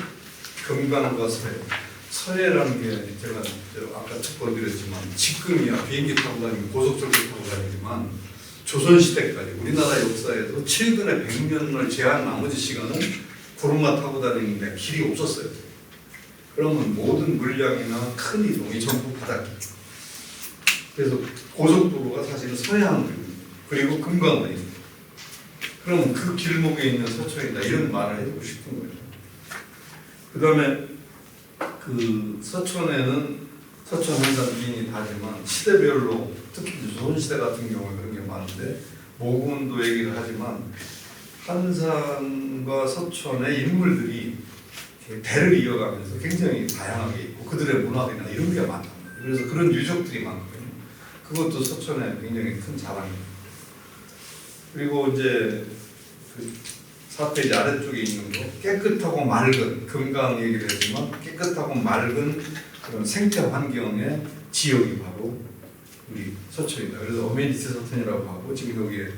금강과 서해. 서해라는 게 제가 아까 첫 드렸지만 지금이야 비행기 타고 다니고 고속철도 타고 다니지만 조선시대까지 우리나라 역사에서 최근에 100년을 제한 나머지 시간은 구름만 타고 다니는데 길이 없었어요. 그러면 모든 물량이나 큰 이동이 전부 바닷길. 그래서 고속도로가 사실은 서해안입니다. 그리고 금강원입니다. 그러면 그 길목에 있는 서초이다 이런 말을 해주고 싶은 거예요. 그 다음에 그 서촌에는 서촌 한산 미인이 다지만 시대별로 특히 조선시대 같은 경우에 그런 게 많은데 모군도 얘기를 하지만 한산과 서촌의 인물들이 대를 이어가면서 굉장히 다양하게 있고 그들의 문화이나 이런 게 많답니다. 그래서 그런 유적들이 많거든요. 그것도 서촌의 굉장히 큰 자랑입니다. 그리고 이제 그 4페이지 아래쪽에 있는 거 깨끗하고 맑은 금강 얘기를 했지만 깨끗하고 맑은 그런 생태 환경의 지역이 바로 우리 서초이다. 그래서 어메니티 서촌이라고 하고 지금 여기에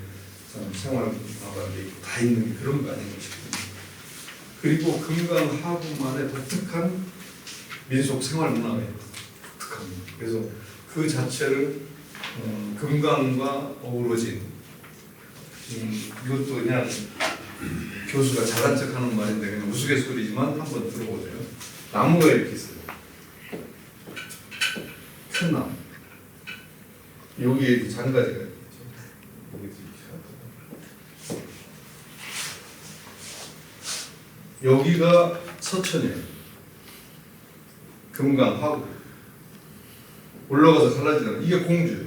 생활문화가 다 있는 게 그런 거 아닌가 싶습니다. 그리고 금강 하구만의 독특한 민속 생활문화가 독특합니다. 그래서 그 자체를 금강과 어우러진 이것도 그냥 교수가 잘난 척하는 말인데 그냥 우스갯소리지만 한번 들어보세요. 나무가 이렇게 있어요. 큰 나무. 여기에 이렇게 장가지가 있죠. 여기가 서천이에요. 금강 하구. 올라가서 갈라지잖아요. 이게 공주예요.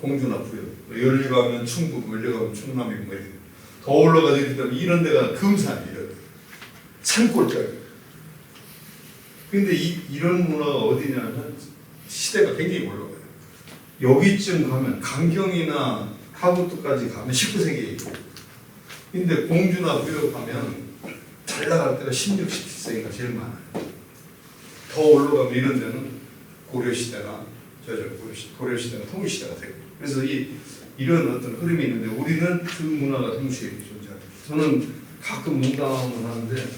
공주나 부여. 열리 가면 충북, 열리 가면 충남이고 뭐 이렇게. 더 올라가서 이런 데가 금산이에요. 산골짜기. 근데 이런 문화가 어디냐면 시대가 굉장히 올라가요. 여기쯤 가면 강경이나 하구도까지 가면 19세기에 있고 근데 공주나 부여 가면 잘 나갈 때가 16, 17세기가 제일 많아요. 더 올라가면 이런 데는 고려시대나 고려시대가 통일시대가 되고 그래서 이런 어떤 흐름이 있는데 우리는 그 문화가 동시에 존재합니다. 저는 가끔 농담을 하는데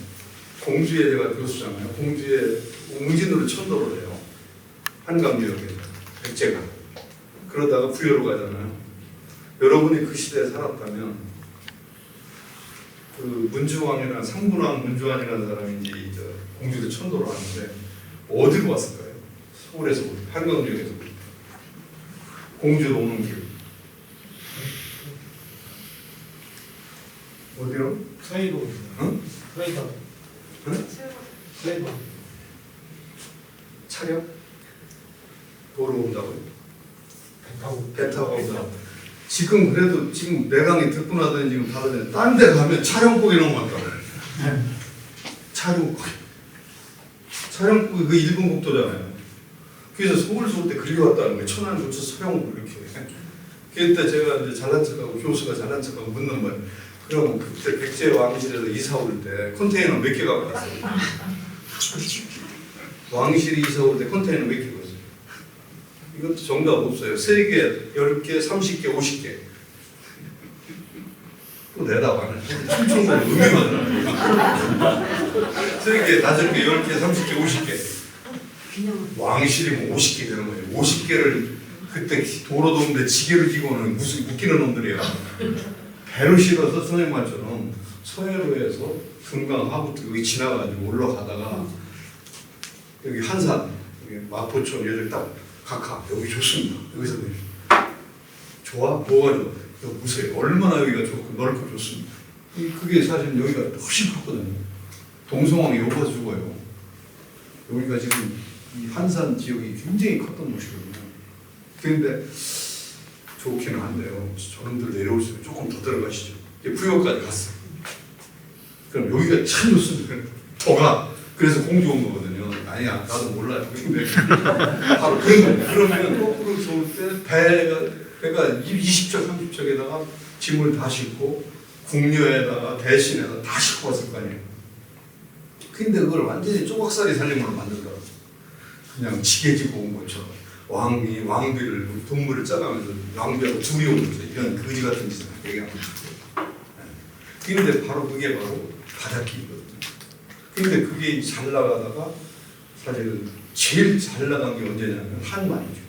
공주에 제가 들었잖아요. 공주에 웅진으로 천도를 해요. 한강유역에서 백제가 그러다가 부여로 가잖아요. 여러분이 그 시대에 살았다면 그 문주왕이나 상분왕 문주왕이라는 사람이 이제 공주를 천도를 하는데 어디로 왔을까요? 서울에서 한강유역에서 공주로 오는 길 어디로? 서해로. 응? 서해로. 응? 서해로. 차량? 도로 온다고요? 배 타고 온다고. 지금 그래도 지금 내강이 듣고 나더니 지금 다른데 딴 데 가면 차량국이 너무 많다고. 차량국. 차량국이 그 일본 국도잖아요. 그래서 서울서 올 때 그리웠다는 거예요. 천안 고쳐 서량국 이렇게. 그때 제가 이제 잘난 척하고 교수가 잘난 척하고 묻는 말. 그럼 그때 백제 왕실에서 이사 올 때 컨테이너 몇 개 갖고 왔어요? 왕실이 이사 올 때 컨테이너 몇 개 갖고 왔어요? 이것도 정답 없어요. 3개, 10개, 30개, 50개. 또 내다 가네. 충청도 의미가 나요. 3개, 5개, 10개, 30개, 50개. 왕실이 뭐 50개 되는 거예요. 50개를 그때 도로 도는데 지게를 쥐고는 무슨 웃기는 놈들이야. 배로 실어서 선생님 말처럼 서해로에서 금강 하부터 여기 지나가지고 올라가다가 여기 한산, 여기 마포촌 여기 딱 각하 여기 좋습니다. 여기서 좋아? 뭐가 좋아? 여기 보세요. 얼마나 여기가 좋고 넓고 좋습니다. 그게 사실 여기가 훨씬 컸거든요. 동성왕이 여기서 죽어요. 여기가 지금 이 한산 지역이 굉장히 컸던 곳이거든요. 그런데 좋기는 한데요. 저놈들 내려올수록 조금 더 들어가시죠. 부여까지 갔어요. 그럼 여기가 참 좋습니다. 더 가. 그래서 공주 온 거거든요. 아니야, 나도 몰라요. 근데 바로 그런 거예요. 그러면 거꾸로 좋을 때 배가 20척, 30척에다가 짐을 다 싣고 궁녀에다가 대신에다 다 싣고 왔을 거 아니에요. 근데 그걸 완전히 쪼박살이 살림으로 만들더라고요. 그냥 지게 지고 온 것처럼. 왕비를 동물을 짜가면서 왕비하고 둘이 오는 거죠. 이런 거지 같은 짓을 얘기하는 거죠. 그런데 바로 그게 바로 바닷길이거든요. 근데 그게 잘 나가다가 사실은 제일 잘 나간 게 언제냐면 한만이죠.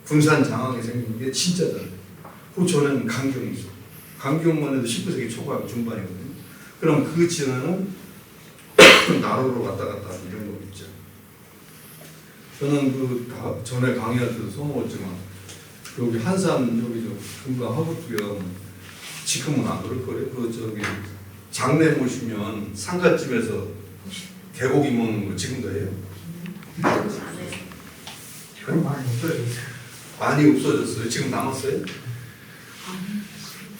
군산 장항에 생긴 게 진짜 잘해요. 그 전에는 강경이죠. 강경만 해도 19세기 초반 중반이거든요. 그럼 그 전에는 나로로 왔다 갔다 하는 이런 거 있죠. 저는 그 전에 강의할 때도 써먹었지만 여기 한산 여기 저 금강 하구투경 지금은 안 그럴 거예요. 그 저기 장례 모시면 상갓집에서 개고기 먹는 거 지금도 해요. 그런 많이 없어졌어요. 많이 없어졌어요. 지금 남았어요?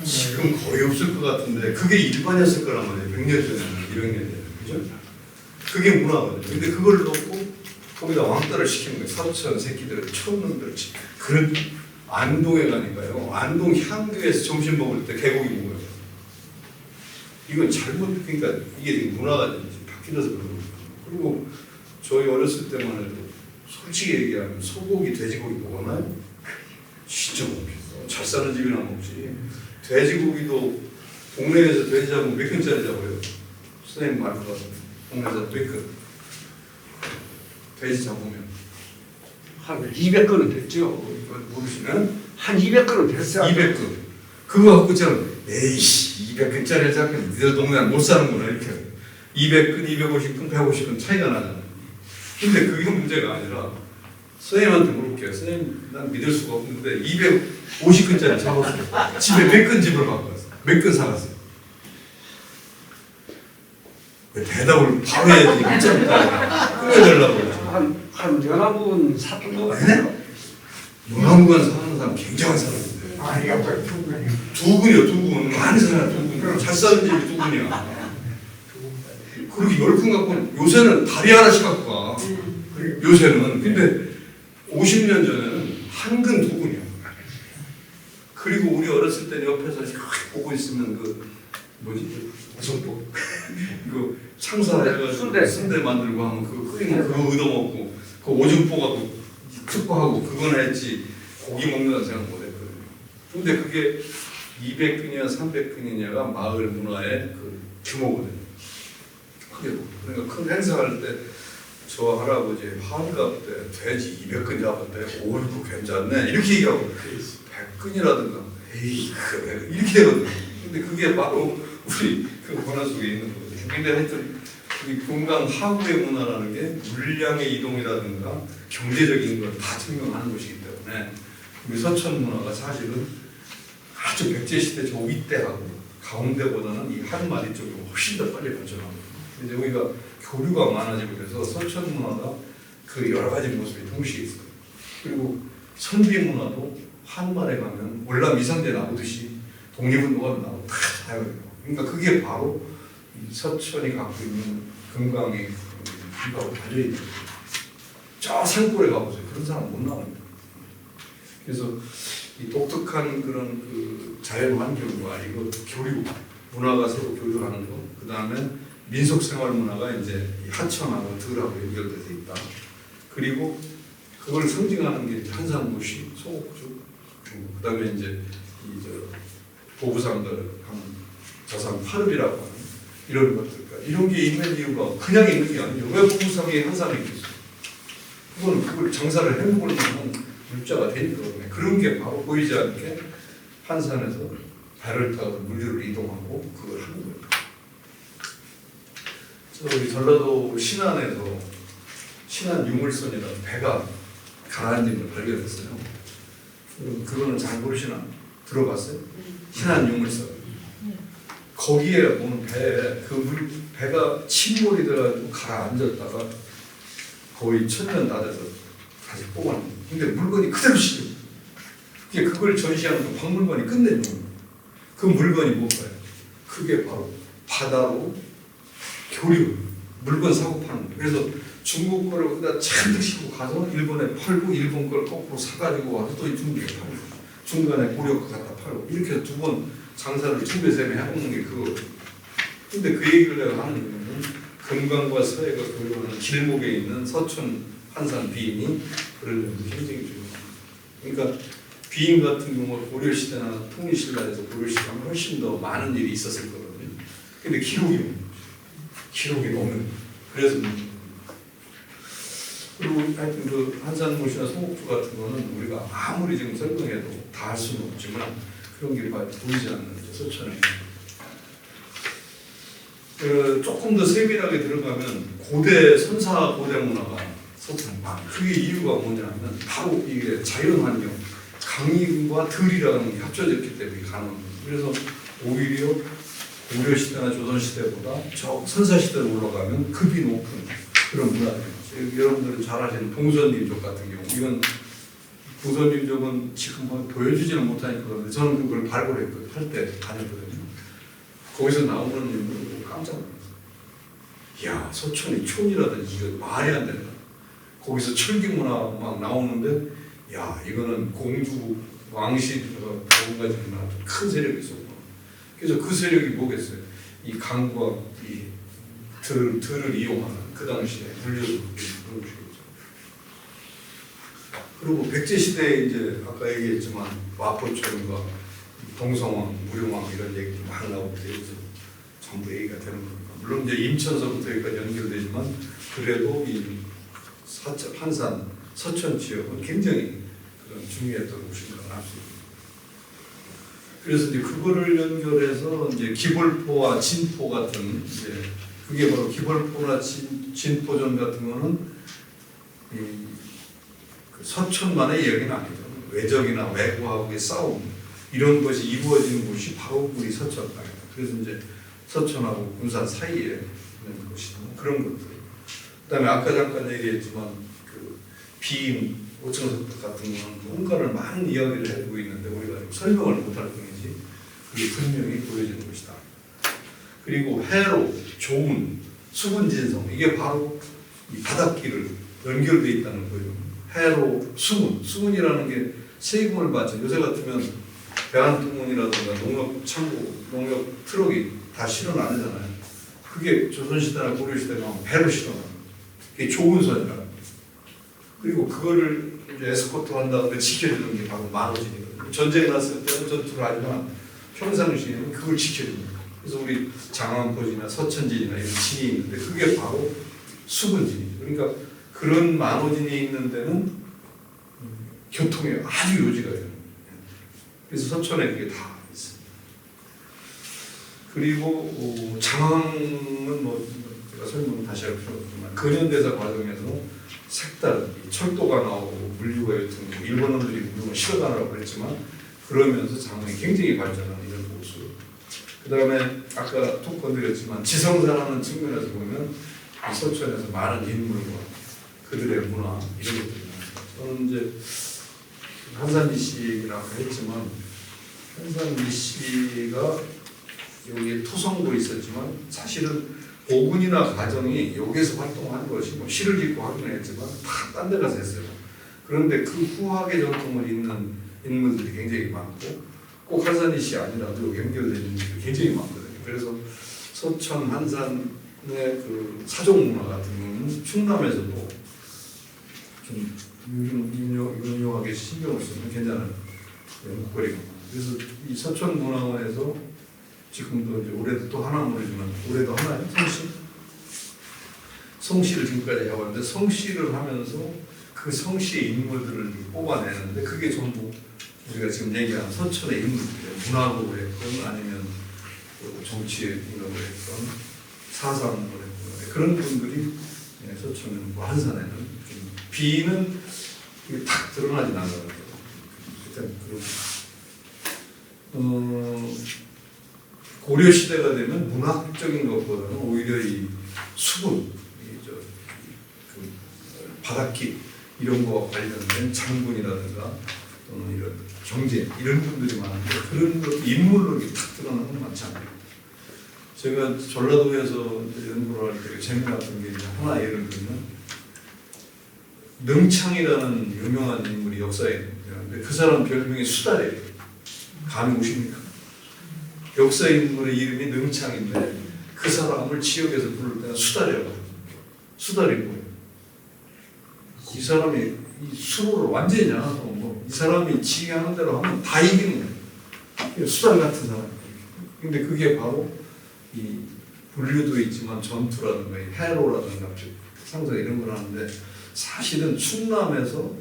지금 거의 없을 것 같은데 그게 일반이었을 거란 말이에요. 100년 전에는 200년 전에 그죠? 그게 문화거든요. 근데 그걸 놓고 거기다 왕따를 시키는 거예요. 사천 새끼들, 촌놈들 그런 안동에 가니까요. 안동 향교에서 점심 먹을 때 개고기 먹어요. 이건 잘못 그러니까 이게 문화가 바뀌어서 그런 거예요. 그리고 저희 어렸을 때만 해도 솔직히 얘기하면 소고기, 돼지고기 먹었나요? 진짜 먹겠어. 잘 사는 집이나 먹지. 돼지고기도 동네에서 돼지 잡으면 몇 근짜리 잡아요? 선생님 말로 가서 동네에서 몇 근? 돼지 잡으면 한 200건은 됐죠. 모르시면 한 200건은 됐어요. 200근. 그거 갖고 저는 에이씨 200근짜리를 잡으면 니들 동네는 못 사는구나 이렇게 200근, 250근, 150근 차이가 나잖아요. 근데 그게 문제가 아니라 선생님한테 물을게요. 선생님 난 믿을 수가 없는데 250근짜리 잡았어요. 집에 몇 근 집을 갖고 왔어요. 몇 근 사갔어요. 왜 대답을 바로 해야지 문자부터 끊어내려고 한 연합은 사건 거 네? 같아요. 문화무관 사는 사람 굉장한 사람인데 아니 갑자기 충분히. 두 분이요, 두 분. 많이 살아, 두 분. 잘 사는 집이 두 분이야. 그렇게 10분 갖고, 요새는 다리 하나씩 갖고 가. 요새는. 근데 50년 전에는 한 근 두 분이야. 그리고 우리 어렸을 때 옆에서 보고 있으면 뭐지? 우선복. 이거 창사해가지고 순대 만들고 하면 그거 끓이면 그거 얻어먹고, 그 오줌 뽀가고, 특보하고 그거나 했지 고기 먹는다는 생각 못 했거든요. 근데 그게 200근이냐 300근이냐가 마을 문화의 그 규모거든요. 크게 보고. 그러니까 큰 행사할 때 저 할아버지 환갑 때 돼지 200근 잡았대. 오이고 괜찮네. 이렇게 얘기하고 100근이라든가 에이 그래 이렇게 되거든요. 근데 그게 바로 우리 그 문화 속에 있는 거거든요. 근데 하여튼 이 금강 하구의 문화라는 게 물량의 이동이라든가 경제적인 걸 다 증명하는 것이기 때문에 우리 서천 문화가 사실은 아주 백제시대 저 윗대하고 가운데보다는 이 한마디 쪽으로 훨씬 더 빨리 발전합니다. 이제 우리가 교류가 많아지고 그래서 서천 문화가 그 여러 가지 모습이 동시에 있어요. 그리고 선비 문화도 한말에 가면 월남 이상제 나오듯이 독립운동가 나오고 다 다르거든요. 그러니까 그게 바로 이 서천이 갖고 있는 금강의 비가로 달려 있는 거예요. 저 산골에 가보세요. 그런 사람 못 나옵니다. 그래서 이 독특한 그런 그 자연 환경과 이거 교류 문화가 서로 교류하는 거, 그 다음에 민속 생활 문화가 이제 하천하고 들하고 연결돼서 있다. 그리고 그걸 상징하는 게 한산무시, 소곡죽, 그 다음에 이제 보부상들 하는 저상 파릅이라고 하는 이런 것들, 이런 게 있는 이유가 그냥 있는 게 아니에요. 왜 보부상이 한산에 있겠어요? 그걸 장사를 해먹을 만한 물자가 되니까 그런 게 바로 보이지 않게 한산에서 배를 타고 물류를 이동하고 그걸 하는 거예요. 저기 전라도 신안에서 신안 유물선이라는 배가 가라앉은 걸 발견했어요. 그거는 잘 모르시나? 들어봤어요? 신안 유물선. 거기에 보면 배가 침몰이 돼가지고 가라앉았다가 거의 1000년 다 돼서 다시 뽑아내요. 근데 물건이 그대로 실려. 그걸 전시하는 그 박물관이 끝내는 거예요. 그 물건이 뭘까요? 그게 바로 바다로 교류, 물건 사고 파는 거예요. 그래서 중국 거를 거기다 잔뜩 싣고 가서 일본에 팔고 일본 걸 거꾸로 사가지고 와서 또 중국에 팔고 중간에 고려 거 갖다 팔고 이렇게 해서 두 번 장사를 중배세매 해먹는 게 그거. 근데 그 얘기를 내가 하는 이유는 금강과 서해가 교류하는 길목에 있는 서천 한산 비인이 그런 점도 굉장히 중요합니다. 그러니까 비인 같은 경우 고려시대나 통일신라에서 고려시대는 훨씬 더 많은 일이 있었을 거거든요. 근데 기록이 없는 거예요. 그래서 그리고 하여튼 그 한산못이나 송옥주 같은 거는 우리가 아무리 지금 설명해도 다 할 수는 없지만 그런 게 보이지 않는 서천에 조금 더 세밀하게 들어가면 고대 선사 고대 문화가 서천방. 그게 이유가 뭐냐면 바로 이게 자연환경 강인과 들이라는 게 합쳐졌기 때문에 가능합니다. 그래서 오히려 고려시대나 조선시대보다 저 선사시대로 올라가면 급이 높은 그런 문화예요. 여러분들은 잘 아시는 봉선민족 같은 경우 이건 봉선민족은 지금 뭐 보여주지는 못하니까 그런데 저는 그걸 발굴했거든요. 할 때 다녔거든요. 거기서 나오는 인물을 보고 깜짝 놀랐어요. 이야 서천이 촌이라든지 이거 말이 안 된다. 거기서 철기문화 막 나오는데 야 이거는 공주 왕실과 뭔가 큰 세력이 있었구나. 그래서 그 세력이 뭐겠어요? 이 강과 이 들을 이용하는 그 당시에 물려도 그런 식이죠. 그리고 백제 시대에 이제 아까 얘기했지만 마포천과 동성왕, 무룡왕 이런 얘기 막 나오고 여기서 전부 얘기가 되는 겁니다. 물론 이제 임천서부터 여기까지 연결되지만 그래도 이 한산 서천 지역은 굉장히 그런 중요했던 곳인 걸 알 수 있습니다. 그래서 이제 그거를 연결해서 이제 기벌포와 진포 같은 이제 그게 바로 기벌포나 진포전 같은 거는 그 서천만의 이야기는 아니죠. 외적이나 외구하고의 싸움 이런 것이 이루어지는 곳이 바로 우리 서천 땅이다. 그래서 이제 서천하고 군산 사이에 있는 곳이다. 그런 것들. 그다음에 아까 잠깐 얘기했지만 그 비임 오천석 같은 거는 뭔가를 많은 이야기를 해주고 있는데 우리가 설명을 못할 뿐이지 그게 분명히 보여지는 것이다. 그리고 해로, 조운, 수분진성 이게 바로 이 바닷길을 연결되어 있다는 거예요. 해로, 수분이라는 게 세금을 받죠. 요새 같으면 대한통운이라든가 농협창고, 농협 트럭이 다 실현 안 하잖아요. 그게 조선시대나 고려시대나 배로 실현합니다. 그게 조운선이라는 거예요. 그리고 그거를 이제 에스코트 한다는데 지켜주는 게 바로 만호진이거든요. 전쟁이 났을 때는 전투를 하지만 평상시에는 그걸 지켜줍니다. 그래서 우리 장안포진이나 서천진이나 이런 진이 있는데 그게 바로 수분진이죠. 그러니까 그런 만호진이 있는 데는 교통이 아주 요지가 돼요. 그래서 서천에 그게 다 있습니다. 그리고 장항은 뭐 제가 설명 다시 할 필요 없지만 근현대사 과정에서 색다른 철도가 나오고 물류가 여튼 일본어들이 물론 실어가라고 했지만 그러면서 장항이 굉장히 발전한 이런 모습. 그 다음에 아까 톡 건드렸지만 지성사라는 측면에서 보면 이 서천에서 많은 인물과 그들의 문화 이런 것들이 나옵니다. 저는 이제 한산미 씨라고 했지만 한산미 씨가 여기 토성도 있었지만 사실은 오군이나 가정이 여기서 활동한 것이 뭐 시를 짓고 하긴 했지만 다 딴 데 가서 했어요. 그런데 그 후학의 전통을 잇는 인물들이 굉장히 많고 꼭 한산이 씨 아니라도 연결되는 인물들이 굉장히 많거든요. 그래서 서천 한산의 그 사종 문화 같은 경우는 충남에서도 좀 유용하게 신경을 쓰면 괜찮은 연구거리가 많아요. 그래서 이 서천문화원에서 지금도 이제 올해도 또 하나 모르지만 올해도 하나요? 성씨를 지금까지 해왔는데 성씨를 하면서 그 성씨의 인물들을 뽑아내는데 그게 전부 우리가 지금 얘기하는 서천의 인물들이에요. 문학으로 했건 아니면 정치에 인물로 했건 사상으로 했건 그런 분들이 서천은 뭐 한산에는 좀 비는 이게 탁 드러나진 않아요. 일단 그런 고려 시대가 되면 문학적인 것보다는 오히려 이 수분, 그 바닷길 이런 거와 관련된 장군이라든가 또는 이런 경제 이런 분들이 많은데 그런 것 인물로 이렇게 탁 드러나는 건 많지 않아요. 제가 전라도에서 연구를 할 때 재미났던 게 하나 예를 들면 능창이라는 유명한 인물이 역사에 있는데 그 사람 별명이 수달이에요. 감이 오십니까? 역사 인물의 이름이 능창인데 그 사람을 지역에서 부를 때는 수달이라고 합니다. 수달이 뭐예요? 이 사람이 이 수로를 완전히 장악하고 뭐이 사람이 지휘하는 대로 하면 다 이기는 거예요. 수단 같은 사람. 근데 그게 바로 이 분류도 있지만 전투라든가 해로라든가 상상 이런 걸 하는데 사실은 충남에서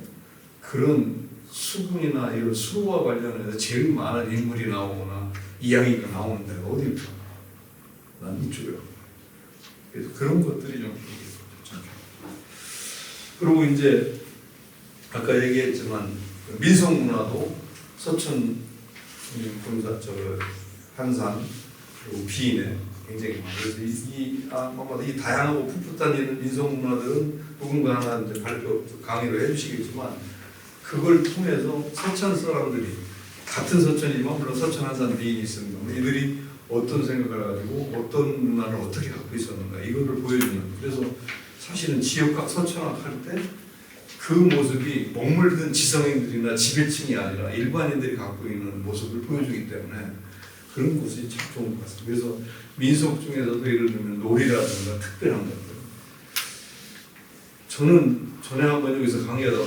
그런 수군이나 이런 수로와 관련해서 제일 많은 인물이 나오거나 이야기가 나오는 데가 어디일까? 난 이쪽이요. 그래서 그런 것들이 좀 그리고 이제 아까 얘기했지만 민속문화도 서천 군사 한산 그리고 비인에 굉장히 많아요. 그래서 이 다양하고 풋풋한 민속문화들은 누군가 하나 이제 발표 강의를 해주시겠지만 그걸 통해서 서천 사람들이 같은 서천이지만 물론 서천 한산 비인이 있습니다. 이들이 어떤 생각을 가지고 어떤 문화를 어떻게 갖고 있었는가 이거를 보여주는. 그래서 사실은 지역학 서천학 할 때 그 모습이 먹물든 지성인들이나 지배층이 아니라 일반인들이 갖고 있는 모습을 보여주기 때문에 그런 것이 참 좋은 것 같습니다. 그래서 민속 중에서도 예를 들면 놀이라든가 특별한 것들. 저는 전에 한번 여기서 강의하다가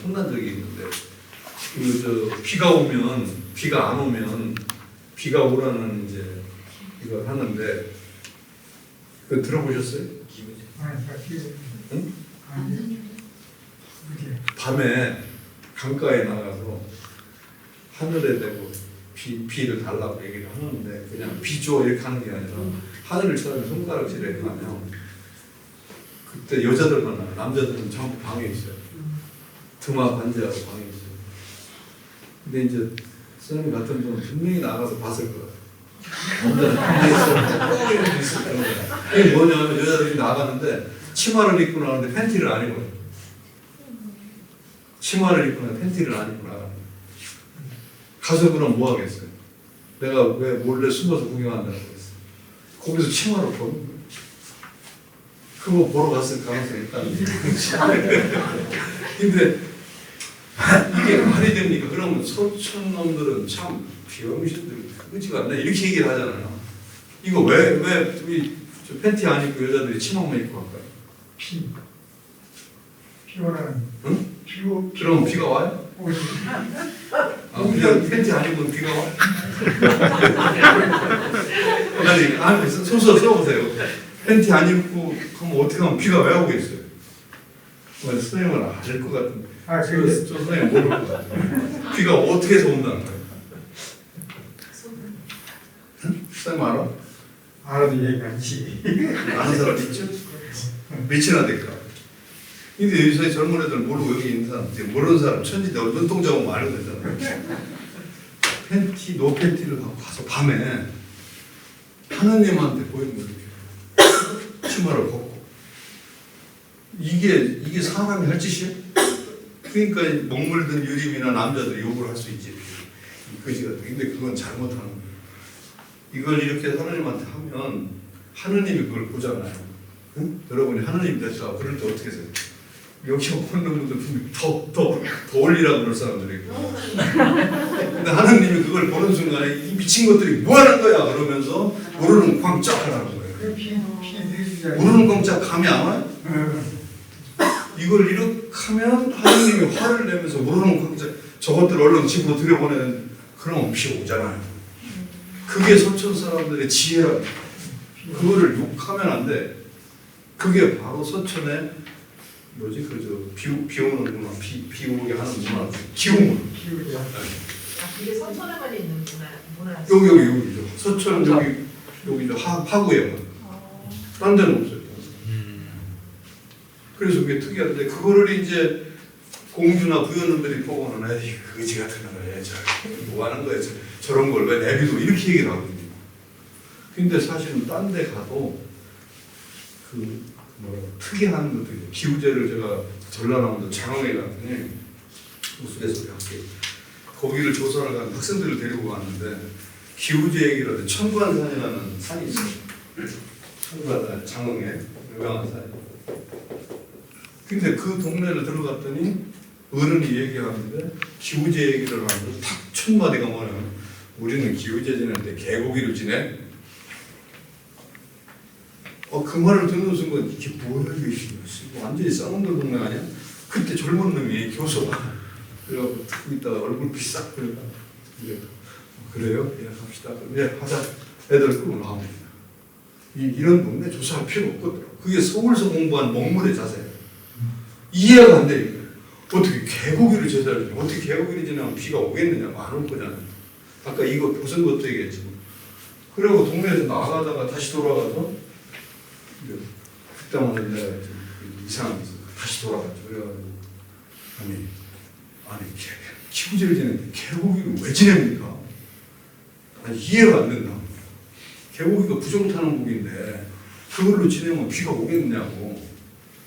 혼난 적이 있는데 비가 오면 비가 안 오면 비가 오라는 이제 이걸 하는데 그 들어보셨어요? 응? 밤에 강가에 나가서 하늘에 대고 비를 달라고 얘기를 하는데 그냥 비 줘 이렇게 하는 게 아니라 하늘을 쳐다보면 손가락질을 하면 그때 여자들만 나요. 남자들은 전부 방에 있어요. 드마 반지하고 방에 있어요. 근데 이제 선생님 같은 분은 분명히 나가서 봤을 거예요. 남자는 방에 있어. 이렇게 있을 거예요. 이게 뭐냐면 여자들이 나가는데 치마를 입고 나가는데 팬티를 안 입어요. 치마를 입거나 팬티를 안 입고 나가는 거예요. 가서 그럼 뭐 하겠어요? 내가 왜 몰래 숨어서 구경한다고 그랬어? 거기서 치마를 보는 거예요. 그거 보러 갔을 가능성이 있다는 거예요. 근데 이게 말이 됩니까? 그러면 서천 놈들은 참 비영신들 그지가 않네 이렇게 얘기를 하잖아요. 이거 왜 우리 팬티 안 입고 여자들이 치마만 입고 할까요? 비 오는. 응? 비오. 그럼 비가 와요? 오지. 그냥 팬티 안 입으면 비가 와? 아니 소설 써보세요. 팬티 안 입고 하면 어떻게 하면 비가 왜 오겠어요? 선생님은 아실 것 같은데. 저 선생님 모를 것 같아요. 비가 어떻게 해서 온다는 거예요? 응? 선생님 알아? 알아도 얘기 않지. 아는 사람 있죠? 몇이나 될까? 근데 요새 젊은 애들 모르고 여기 있는 사람, 모르는 사람 천지대 눈동자 보면 알아야 되잖아요. 팬티, 노 팬티를 갖고 가서 밤에 하느님한테 보이는 거예요. 치마를 벗고. 이게 사람이 할 짓이에요? 그러니까 먹물든 유림이나 남자들 욕을 할 수 있지. 그지 같아. 근데 그건 잘못하는 거예요. 이걸 이렇게 하느님한테 하면 하느님이 그걸 보잖아요. 응? 여러분이 하느님 됐다. 그럴 때 어떻게 해요? 여기 보는 분들 분명히 더 올리라고 그럴 사람들이 있고. 근데 하느님이 그걸 보는 순간에 이 미친 것들이 뭐 하는 거야? 그러면서 우르릉 꽝짝 하라는 거예요. 우르릉 꽝짝 감이 안 와요? 이걸 이렇게 하면 하느님이 화를 내면서 우르릉 꽝짝 저것들 얼른 집으로 들여보내는 그런 비 오잖아요. 그게 서천 사람들의 지혜라. 그거를 욕하면 안 돼. 그게 바로 서천의 뭐지 비 오는 문화, 비 오게 하는 문화, 기후문화. 그게 서천에만 있는 문화. 여기죠. 서천 여기 파구에만. 딴 데는 없어요. 그래서 그게 특이한데 그거를 이제 공주나 부연들이 보고는 에이 거지 같은 거야. 뭐 하는 거야? 저런 걸 왜 내비도 이렇게 얘기를 하거든요. 근데 사실은 딴 데 가도 특이한 것들이 기우제를 제가 전라남도 장흥에 갔더니 우스갯소리 할게 거기를 조사를 간 학생들을 데리고 갔는데 기우제 얘기를 천관산이라는 산이 있어요. 천관산 장흥에 유명한 산이. 근데 그 동네를 들어갔더니 어른이 얘기하는데 기우제 얘기를 하면서 딱 첫 마디가 뭐냐면 우리는 기우제 지낼 때 개고기를 지내. 그 말을 듣는 순간 이게 뭐야 이게 완전히 쌍놈들 동네 아니야? 그때 젊은 놈이 교수가 그래갖고 듣고 있다가 얼굴 비싹 그러다 그래요? 예, 합시다. 예, 하자. 애들 끌고 나옵니다. 이런 동네 조사할 필요 없거든요. 그게 서울서 공부한 먹물의 자세예요. 이해가 안 돼. 어떻게 개고기를 제대로 어떻게 개고기를 지나면 비가 오겠느냐고 안 올 거잖아요. 아까 이거 무슨 것도 얘기했지만. 그리고 동네에서 나가다가 다시 돌아가서 그때만 내가 이상한 게 있어. 다시 돌아갔죠. 그래가지고 아니 키우지를 지내는데 개고기를 왜 지냅니까? 아니 이해가 안 된다. 개고기가 부정타는 고기인데 그걸로 지내면 비가 오겠냐고.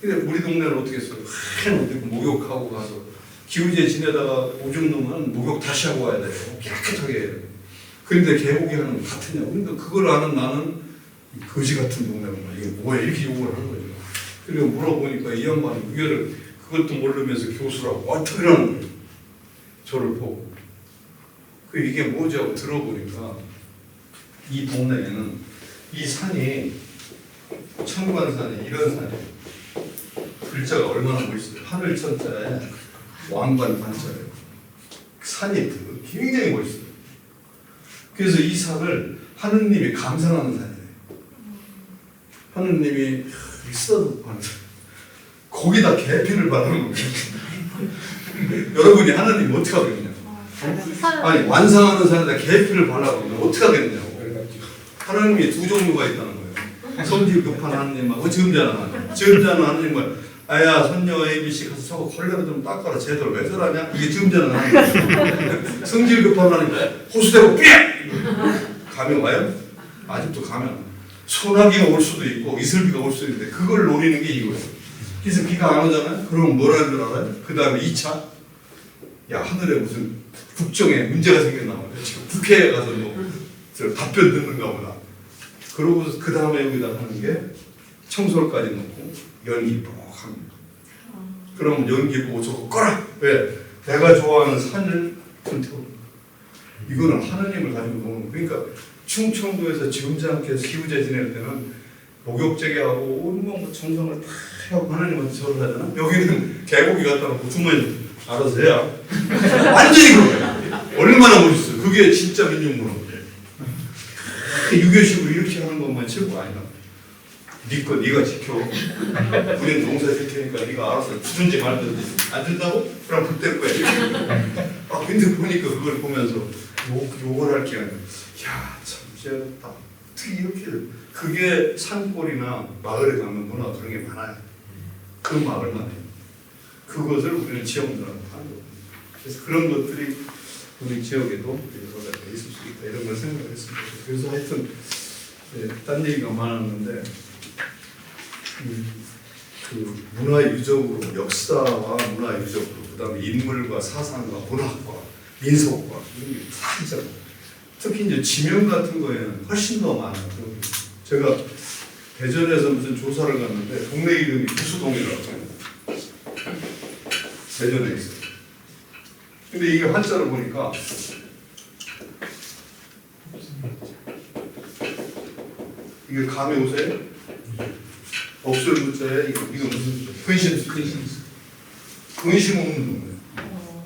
근데 우리 동네는 어떻게 했어요? 한 어디 목욕하고 가서 기우제 지내다가 오줌 넣으면 목욕 다시 하고 와야 돼요. 깨끗하게. 그런데 개고기 하는 거 같으냐고. 그러니까 그걸 아는 나는 거지 같은 동네구나. 이게 뭐야 이렇게 욕을 하는 거죠. 그리고 물어보니까 이 양반이 무게를 그것도 모르면서 교수라고 어떻게 하는 거예요. 저를 보고. 그 이게 뭐지 하고 들어보니까 이 동네에는 이 산이 청관산이 이런 산이에요. 글자가 얼마나 멋있어요. 하늘 천자에 왕관 반자예요. 산이 굉장히 멋있어요. 그래서 이 산을 하느님이 감상하는 산이에요. 하느님이 있어도 거기다 계피를 바라는 거예요. 여러분이 하느님 어떻게 하겠냐? 아니 완성하는 산에다 계피를 바라보면 어떻게 하겠냐고. 하나님이 두 종류가 있다는 거예요. 성질 급한 하나님하고 점잖은 하나님. 점잖은 하나님은 아야 손녀 ABC 가서 저거 컬러를 좀 닦아라. 쟤들 왜 저러냐? 이게 점잖은 하나님. 성질 급한 하나님 호수대고 삐! 감이 와요? 아직도 감이 안 와요. 소나기가 올 수도 있고 이슬비가 올 수도 있는데 그걸 노리는 게 이거예요. 그래서 비가 안 오잖아요? 그러면 뭐라 하는 줄 알아요? 그 다음에 2차 야 하늘에 무슨 국정에 문제가 생겼나 보다. 지금 국회에 가서 저 답변 듣는가 보다. 그러고 그 다음에 여기다 하는 게 청솔까지 넣고 연기 뻑 합니다. 그러면 연기 보고 저거 꺼라! 왜? 내가 좋아하는 산을 선택합니다. 이거는 하느님을 가지고 보는 거예요. 그러니까 충청도에서 지금지 기우제 지낼 때는 목욕제기하고 온몸 정성을 다 하고 하나님한테 절을 하잖아. 여기는 개고기 갖다 놓고 주머니 알아서 해야 완전히 그거예요. 얼마나 멋있어요. 그게 진짜 민중문화예요. 유교식으로 이렇게 하는 것만 최고가 아니다. 네 거 네가 지켜. 우리는 농사 질 테니까 네가 알아서 주든지 말든지. 안 준다고? 그럼 그때 거야. 아 근데 보니까 그걸 보면서 욕을 할 게 아니라 야참 재밌다. 어떻게 이렇게 그게 산골이나 마을에 가면 문화 그런 게 많아요. 그 마을만 해요. 그것을 우리는 지역문화로 하는 거예요. 그래서 그런 것들이 우리 지역에도 여러 가지가 있을 수 있다 이런 걸 생각했습니다. 그래서 하여튼 딴 얘기가 많았는데 그 문화 유적으로 역사와 문화 유적으로 그다음에 인물과 사상과 문학과 민속과 이런 게 다 있잖아요. 특히 이제 지명 같은 거에는 훨씬 더 많아요. 제가 대전에서 무슨 조사를 갔는데 동네 이름이 구수동이라고 해요. 대전에 있어요. 근데 이게 한자를 보니까 이게 감이 오세요? 없을 문자에 이거 무슨 근심 없는 동네.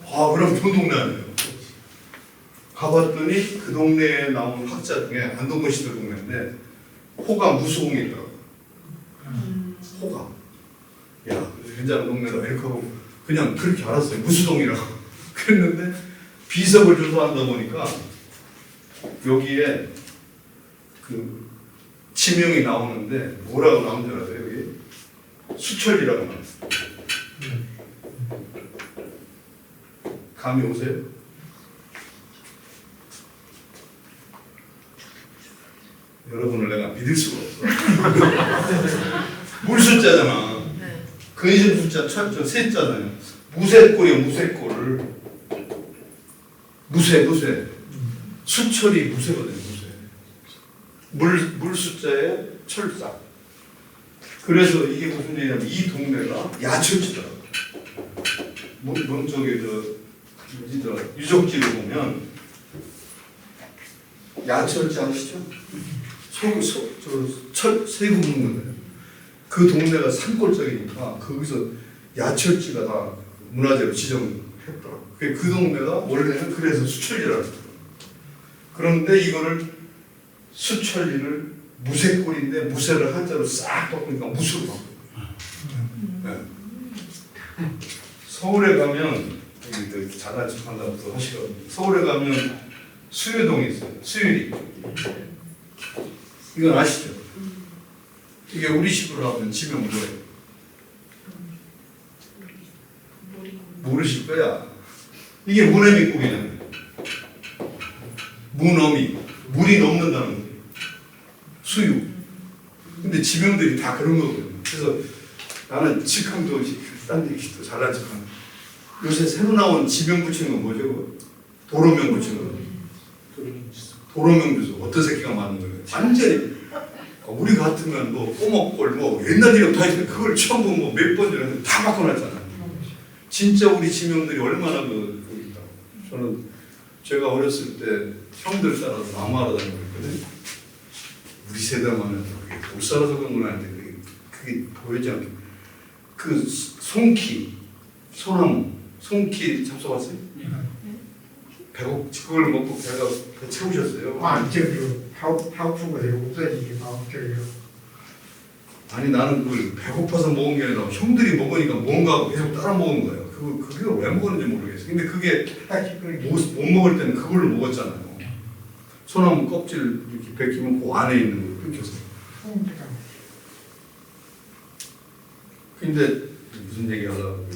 아 그럼 좋은 동네 아니에요? 가봤더니 그 동네에 나온 학자 중에 안동근 씨들 동네인데 호가 무수공이 있더라고. 호가. 야 괜찮은 동네다 이렇게 하고 그냥 그렇게 알았어요. 무수동이라고. 그랬는데 비석을 조사하다 보니까 여기에 그 지명이 나오는데 뭐라고 나온 줄 아세요? 여기 수철이라고 나왔어요. 감이 오세요? 여러분을 내가 믿을 수가 없어. 물숫자잖아. 근심 숫자 저 셋자잖아요. 무쇠꼴이요 무쇠꼴을 무쇠 수철이 무쇠거든요. 물 숫자에 철사. 그래서 이게 무슨 얘기냐면 이 동네가 야철지더라고. 뭔 저기 유적지를 보면 야철지 아시죠? 철 세구 묻는 거예요. 그 동네가 산골짜기니까 거기서 야철지가 다 문화재로 지정했더라고. 그 동네가 원래는 그래서 수철리라고 했더라고. 그런데 이거를 수철리를 무쇠골인데 무쇠를 한자로 싹 바꾸니까 무수로 바꿔요. 네. 서울에 가면 여기 잘난 척 한다고 또 하시거든요. 서울에 가면 수유동이 있어요. 수유리. 이건 아시죠? 이게 우리식으로 하면 지명 뭐예요? 모르실 거야. 이게 문해미국이잖아요. 문어미. 물이 넘는다는 거예요. 수유. 근데 지명들이 다 그런 거거든요. 그래서 나는 지금도 딴 얘기도 잘난 척하는. 요새 새로 나온 지명 붙이는 건 뭐죠? 도로명 붙이는 거. 도로명 주소. 어떤 새끼가 많은 거예요. 완전히. 우리 같으면 뭐 꼬먹골 뭐 옛날 이름 다 있는데 그걸 처음 보면 뭐 몇 번 전에 다 바꿔놨잖아요. 진짜 우리 지명들이 얼마나 그 있다고. 저는 제가 어렸을 때 형들 따라서 나무하러 다니고 있거든요. 우리 세대만 해도 그게 못 살아서 그런 건 아닌데 그게 보이지 않게 그 송키, 소나무, 송키 잡숴봤어요? 배고 그걸 먹고 배 채우셨어요? 저기 파우프가 되고 없어지게 저기요. 아니 나는 그걸 배고파서 먹은 게 아니라 형들이 먹으니까 뭔가 하고 계속 따라 먹은 거예요. 그게 왜 먹었는지 모르겠어요. 근데 그게 못 먹을 때는 그걸 먹었잖아요. 소나무 껍질 이렇게 벗기면 그 안에 있는 거 끊겨서. 근데 무슨 얘기 하려고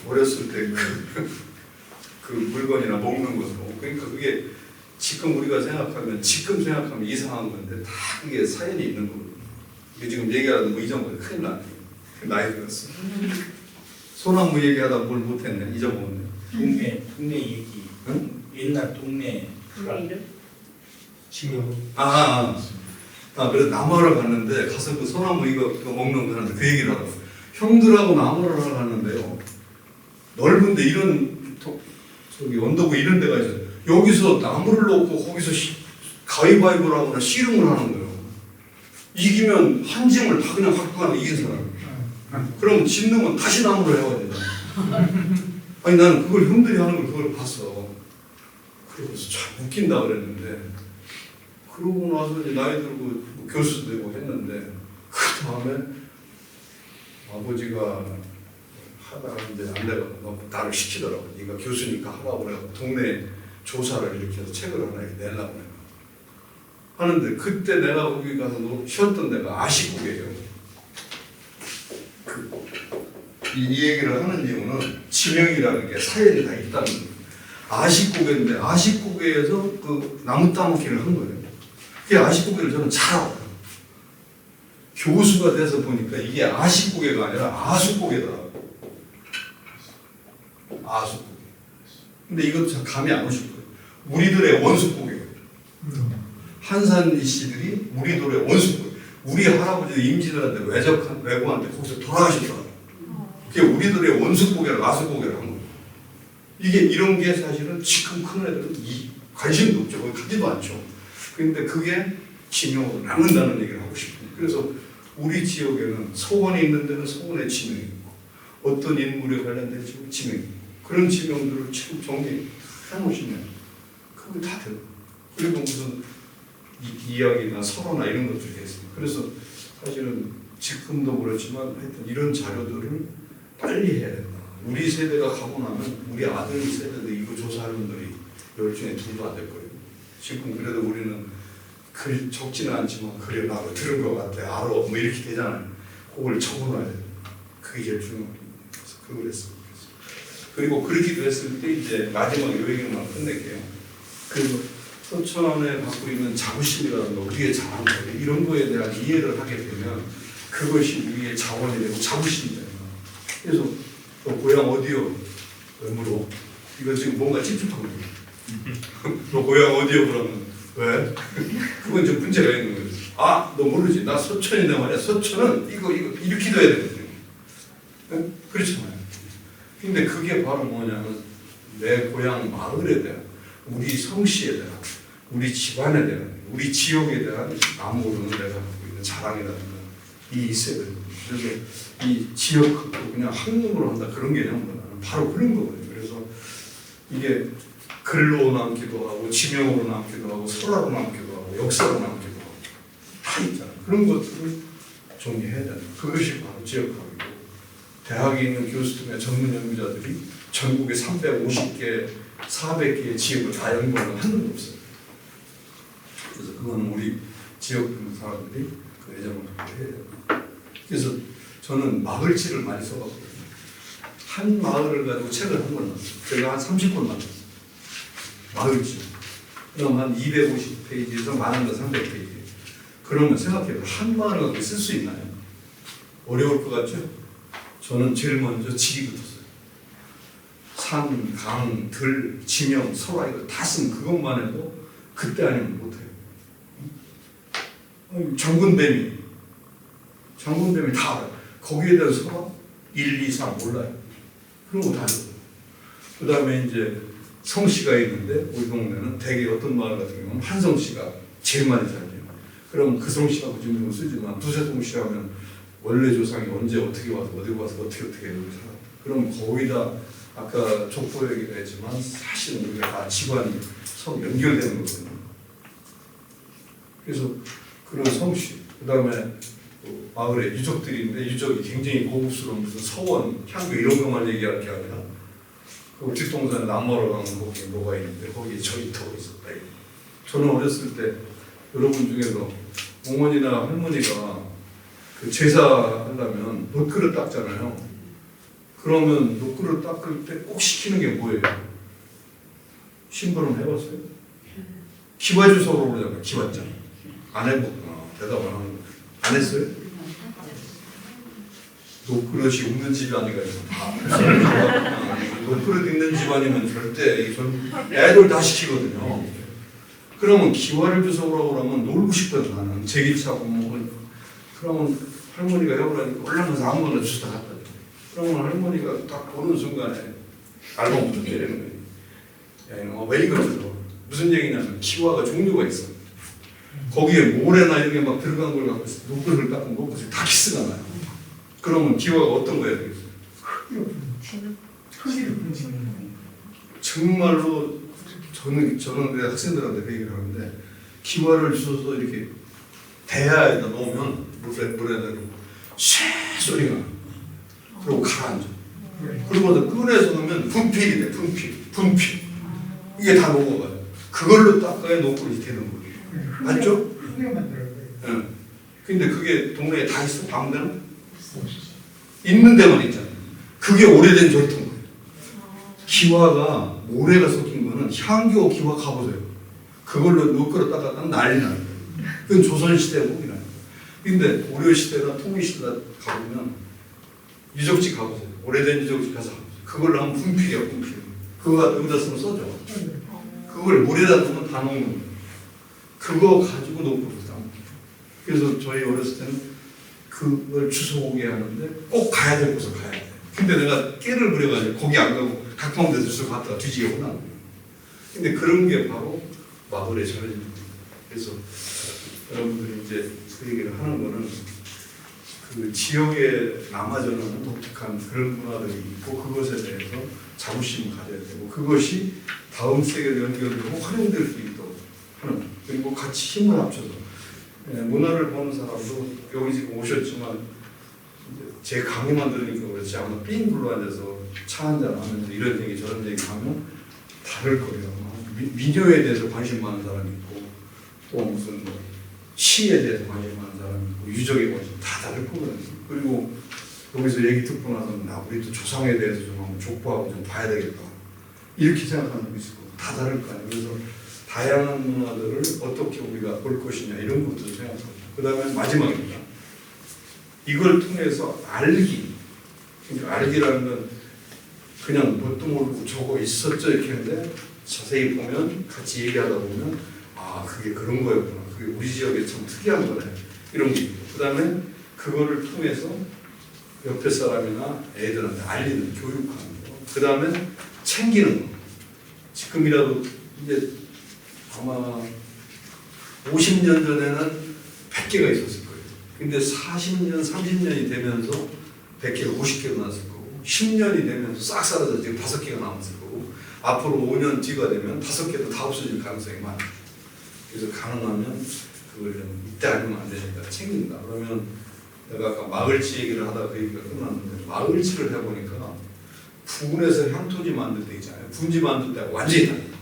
어렸을 때 그 물건이나 먹는 것으로 그러니까 그게 지금 우리가 생각하면 이상한 건데 다 그게 사연이 있는 거거든요. 이게 지금 얘기하는 거 잊어버려 큰일 나네. 나이 들었어. 소나무 얘기하다 뭘 못했네. 잊어먹었네. 동네 얘기. 응? 옛날 동네. 동네 이름? 지금 그래서 나무하러 갔는데 가서 그 소나무 이거 먹는 거 하는데 그 얘기를 하더라고. 형들하고 나무를 하러 갔는데요. 넓은데 이런 저기 언덕에 이런 데가 있어요. 여기서 나무를 놓고 거기서 가위바위보를 하거나 씨름을 하는 거예요. 이기면 한 짐을 다 그냥 갖고 가는 이긴 사람. 그럼 짓는 건 다시 나무를 해야 되잖아. 아니 나는 그걸 형들이 하는 걸 그걸 봤어. 그러고서 참 웃긴다 그랬는데 그러고 나서 이제 나이 들고 뭐 교수 되고 했는데 그 다음에 아버지가 하다가 이제 안 되고 나를 시키더라고. 네가 교수니까 하라고 그래갖고 동네 조사를 이렇게 해서 책을 하나 이렇게 내려고 해요. 하는데 그때 내가 거기 가서 쉬었던 데가 아시국이에요. 이 얘기를 하는 이유는 지명이라는 게 사연이 다 있다는 거예요. 아시국인데 아시국에서 그 나무 따먹기를 한 거예요. 그게 아시국에를 저는 잘 알아요. 교수가 돼서 보니까 이게 아시국에가 아니라 아수국에다. 아수국. 근데 이것도 참 감이 안 오실 거예요. 우리들의 원수국이에요. 한산이 씨들이 우리들의 원수국. 우리 할아버지 임진왜란때 외국한테 거기서 돌아가셨더라고요. 그게 우리들의 원수국이라 아수국이라 한 거예요. 이게 이런 게 사실은 지금 큰 애들은 관심도 없죠. 거기 가지도 않죠. 근데 그게 지명으로 남는다는 얘기를 하고 싶어요. 그래서 우리 지역에는 서원이 있는 데는 서원의 지명이 있고 어떤 인물에 관련된 지명이 있고 그런 지명들을 참 정리해 놓으시면 그게 다 돼요. 그리고 무슨 이야기나 서로나 이런 것들이 있어요. 그래서 사실은 지금도 그렇지만 하여튼 이런 자료들을 빨리 해야 된다. 우리 세대가 가고 나면 우리 아들 세대도 이거 조사하는 분들이 10중에 2도 안 될 거예요. 지금 그래도 우리는 글 적지는 않지만 그래 나도 들은 것 같아 알아 뭐 이렇게 되잖아요. 그걸 적어놔야 돼요. 그게 제일 중요해요. 그래서 그걸 했어요. 그리고 그렇기도 했을 때 이제 마지막 요 얘기만 끝낼게요. 그리고 서천에 갖고 있는 자부심이라는 거 우리의 자랑 이런 거에 대한 이해를 하게 되면 그것이 우리의 자원이 되고 자부심이 되는 거예요. 그래서 너 고향 어디요? 왜물어? 이거 지금 뭔가 찝찝한 거예요. 너 고향 어디요? 그러면 왜? 그건 좀 문제가 있는 거예요. 아, 너 모르지? 나 서천인데 말이야. 서천은 이거 이렇게 돼야 되거든요. 네? 그렇잖아요. 근데 그게 바로 뭐냐면 내 고향 마을에 대한 우리 성씨에 대한 우리 집안에 대한 우리 지역에 대한 아무로는 내가 갖고 있는 자랑이라는 게 있어야 됩니다. 그래서 이 지역학도 그냥 학문으로 한다 그런 개념보다는 바로 그런 거거든요. 그래서 이게 글로 남기도 하고 지명으로 남기도 하고 설화로 남기도 하고 역사로 남기도 하고 다 있잖아요. 그런 것들을 정리해야 된다. 그것이 바로 지역학이고 대학에 있는 교수들이나 전문 연구자들이 전국에 350개, 400개의 지역을 다 연구하는 한 놈도 없어요. 그래서 그건 우리 지역 사람들이 그 애정을 갖고 해야 된다. 그래서 저는 마을지를 많이 써봤거든요. 한 마을을 가지고 책을 한 권 났어요. 제가 한 30권 났어요. 마을지. 그럼 한 250페이지에서 많은 건 300페이지. 그러면 생각해요. 한 마을을 갖고 쓸 수 있나요? 어려울 것 같죠? 저는 제일 먼저 지리부터 써요. 산, 강, 들, 지명, 설화 이거 다 쓴 그것만 해도 그때 아니면 못해요. 장군뱀이 다 알아요. 거기에 대한 설화 1, 2, 3 몰라요. 그런 거 다 알아요. 그 다음에 이제 성씨가 있는데 우리 동네는 대개 어떤 마을 같은 경우는 한 성씨가 제일 많이 살아요. 그럼 그 성씨하고 지금 쓰지만 두세 성씨 하면 원래 조상이 언제 어떻게 와서 어디 가서 어떻게 여기 살아. 그럼 거기다 아까 족보 얘기도 했지만 사실은 우리가 다 집안이 서로 연결되는 거거든요. 그래서 그런 성씨, 그 다음에 마을에 유적들인데 유적이 굉장히 고급스러운 무슨 서원, 향교 이런 것만 얘기할 게 아니라 그 뒷동산에 남마로 가면 거기에 뭐가 있는데 거기에 저희터가 있었다. 저는 어렸을 때 여러분 중에서 어머니나 할머니가 그 제사 하려면 놋그릇 닦잖아요. 그러면 놋그릇 닦을 때 꼭 시키는 게 뭐예요? 심부름 해봤어요? 기와주소로 그러잖아요. 기와장. 안 해봤구나. 대답 안 하는 거. 안 했어요? 놋그릇이 없는 집이 아니가 놋그릇 있는 집안이면 절대 애들 다 시키거든요. 그러면 기와를 주소라고 그러면 놀고 싶어요. 나는 제기차고 뭐 그러면 할머니가 해보라니까 올라가서 아무거나 주다 갖다 줘. 그러면 할머니가 딱 보는 순간에 알몸부터 때리는 거예요. 야 이놈아 왜 이걸 줘? 무슨 얘기냐면 기와가 종류가 있어. 거기에 모래나 이런 게 막 들어간 걸 갖고 녹을 닦은 거 다 키스가 나요. 그러면 기와가 어떤 거야 되겠어요? 흙이를 훔치는 거. 정말로 저는 내 학생들한테 그 얘기를 하는데 기와를 주워서 이렇게 대야에다 놓으면 물에다 놓고 쇠 소리가 나. 그리고 가라앉아. 그러고서 꺼내서 놓으면 분필이 돼. 분필. 이게 다 녹아가요. 그걸로 닦아야 녹그릇이 되는 거예요. 맞죠? 흙에 만들어요. 응. 근데 그게 동네에 다 있어? 아무 데나? 있는 데만 있잖아요. 그게 오래된 전통 거예요. 기와가 모래가 섞인 거는 향교 기와 가보세요. 그걸로 녹그릇 닦았다면 난리 나요. 그건 조선시대 무기나요. 근데 고려시대나 통일시대나 가보면 유적지 가보세요. 오래된 유적지 가서 그걸로 하면 분필이야, 분필. 그거 여기다 쓰면 써져. 그걸 물에다 넣으면 다 녹는 거예요. 그거 가지고 녹그릇 닦는 거예요. 그래서 저희 어렸을 때는 그걸 주워오게 하는데 꼭 가야 될 곳을 가야 돼. 근데 내가 깨를 부려가지고 거기 안 가고 각종 데서 주워 갔다가 뒤지게 오나. 근데 그런 게 바로 마을의 전입니다. 그래서 여러분들이 이제 그 얘기를 하는 거는 그 지역에 남아져는 독특한 그런 문화들이 있고 그것에 대해서 자부심을 가져야 되고 그것이 다음 세계로 연결되고 활용될 수 있도록 하는 그리고 같이 힘을 합쳐서 문화를 보는 사람도 여기 지금 오셨지만 제 강의만 들으니까 그렇지 아마 삥 불러 앉아서 차 한잔 하면서 이런 얘기 저런 얘기 하면 다를 거예요. 미녀에 대해서 관심 많은 사람이 있고 또 무슨 뭐 시에 대해서 관심 많은 사람이 있고 유적에 관심 다 다를 거거든요. 그리고 여기서 얘기 듣고 나서는 우리도 조상에 대해서 좀 한번 족보하고 좀 봐야 되겠다 이렇게 생각하는 분 있을 거고 다 다를 거 아니에요. 그래서 다양한 문화들을 어떻게 우리가 볼 것이냐 이런 것들을 생각하고 그 다음에 마지막입니다. 이걸 통해서 알기 그러니까 알기라는 건 그냥 뭣도 모르고 저거 있었죠 이렇게 하는데 자세히 보면 같이 얘기하다 보면 아 그게 그런 거였구나 그게 우리 지역에 참 특이한 거네 이런 게 있고 그 다음에 그거를 통해서 옆에 사람이나 애들한테 알리는 교육하는 거 그 다음에 챙기는 거 지금이라도 이제 아마 50년 전에는 100개가 있었을 거예요. 근데 40년, 30년이 되면서 100개가 50개가 나왔을 거고 10년이 되면서 싹 사라져 지금 5개가 남았을 거고 앞으로 5년 뒤가 되면 5개도 다 없어질 가능성이 많아요. 그래서 가능하면 그걸 좀 이때 아니면 안 되니까 챙긴다. 그러면 내가 아까 마을지 얘기를 하다가 그 얘기가 끝났는데 마을지를 해보니까 부군에서 향토지 만들 때 있잖아요. 분지 만들 때하고 완전히 달라요.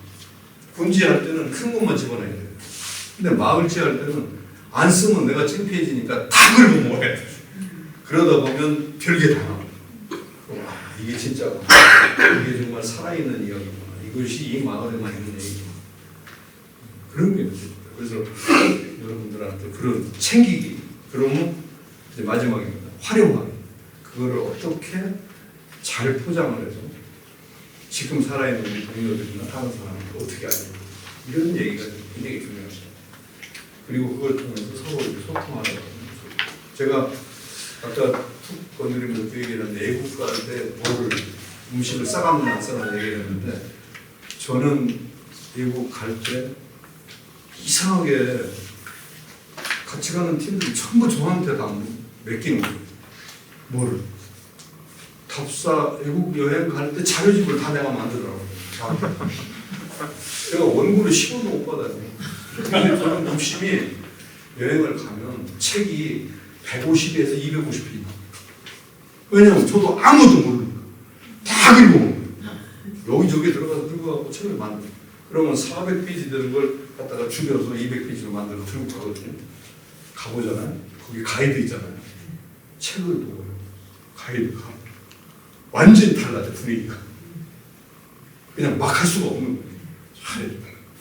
분지할 때는 큰 것만 집어넣어야 돼요. 근데 마을지 할 때는 안 쓰면 내가 창피해지니까 다 긁어 모아야 돼. 그러다 보면 별게 다 나와요. 와, 이게 진짜구나. 이게 정말 살아있는 이야기구나. 이것이 이 마을에만 있는 얘기구나. 그런 게 있어요. 그래서 여러분들한테 그런 챙기기. 그러면 이제 마지막입니다. 활용하기. 그거를 어떻게 잘 포장을 해서 지금 살아있는 우리 동료들이나 다른 사람한테 어떻게 알고 이런 얘기가 굉장히 중요합니다. 그리고 그걸 통해서 서로 이렇게 소통하는 제가 아까 툭 건드리면서 그 얘기를 했는데 애국 갈 때 뭐를 음식을 싸가면 안 싸가면 얘기를 했는데 저는 애국 갈 때 이상하게 같이 가는 팀들이 전부 저한테 다 맡기는 거예요. 뭐를? 답사 애국 여행 갈 때 자료집을 다 내가 만들더라고요. 제가 원고를 10원도 못 받아요. 근데 저는 욕심이 여행을 가면 책이 150에서 250페이지. 왜냐면 저도 아무도 모르니까. 다 긁어먹어요. 여기저기 들어가서 들고 책을 만들어요. 그러면 400페이지 되는 걸 갖다가 줄여서 200페이지로 만들어 들고 가거든요. 가보잖아요. 거기 가이드 있잖아요. 책을 보고요. 가이드가. 완전히 달라져, 분위기가. 그냥 막 할 수가 없는 거예요. 잘해줘.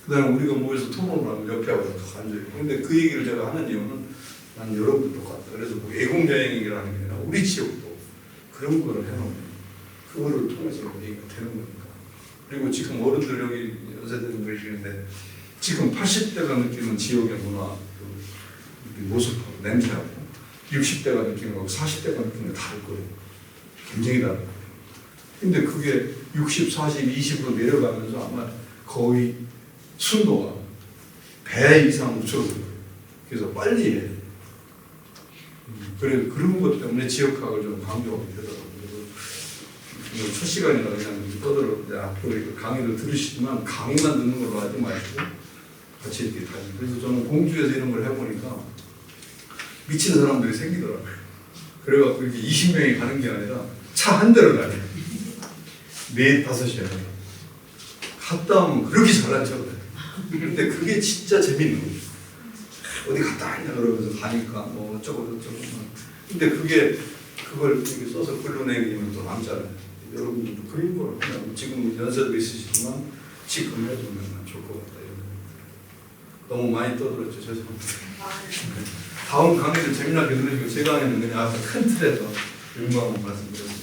그 다음에 우리가 모여서 토론을 하면 옆에 와서 앉아있고. 근데 그 얘기를 제가 하는 이유는 난 여러분도 똑같다. 그래서 뭐 애국여행이라는 게 아니라 우리 지역도 그런 거를 해놓으면 그거를 통해서 얘기가 되는 거니까. 그리고 지금 어른들 여기 연세대들 계시는데 지금 80대가 느끼는 지역의 문화, 그 모습하고 냄새하고 60대가 느끼는 거하고 40대가 느끼는 게 다를 거예요. 굉장히 다를 거예요. 근데 그게 60, 40, 20으로 내려가면서 아마 거의 순도가 배 이상으로 줄어들어요. 그래서 빨리 해야 돼요. 그래, 그런 것 때문에 지역학을 좀 강조하게 되더라고요. 첫 시간이라 그냥 떠들어 앞으로 강의를 들으시지만 강의만 듣는 걸로 하지 마시고 같이 이렇게 다니고. 그래서 저는 공주에서 이런 걸 해보니까 미친 사람들이 생기더라고요. 그래갖고 이렇게 20명이 가는 게 아니라 차 한 대로 가요. 4, 5시에 갔다 오면 그렇게 잘난 척을 해요. 근데 그게 진짜 재밌는 거예요. 어디 갔다 왔냐 그러면서 가니까 뭐 어쩌고 저쩌고. 근데 그걸 이렇게 써서 글로내기면 또 남잖아요. 여러분들도 그런 걸 그냥 지금 연세도 있으시지만 지금 해주면 좋을 것 같다. 너무 많이 떠들었죠. 죄송합니다. 다음 강의를 재미나게 들으시고 제 강의는 그냥 큰 틀에서 일부만 말씀드렸습니다.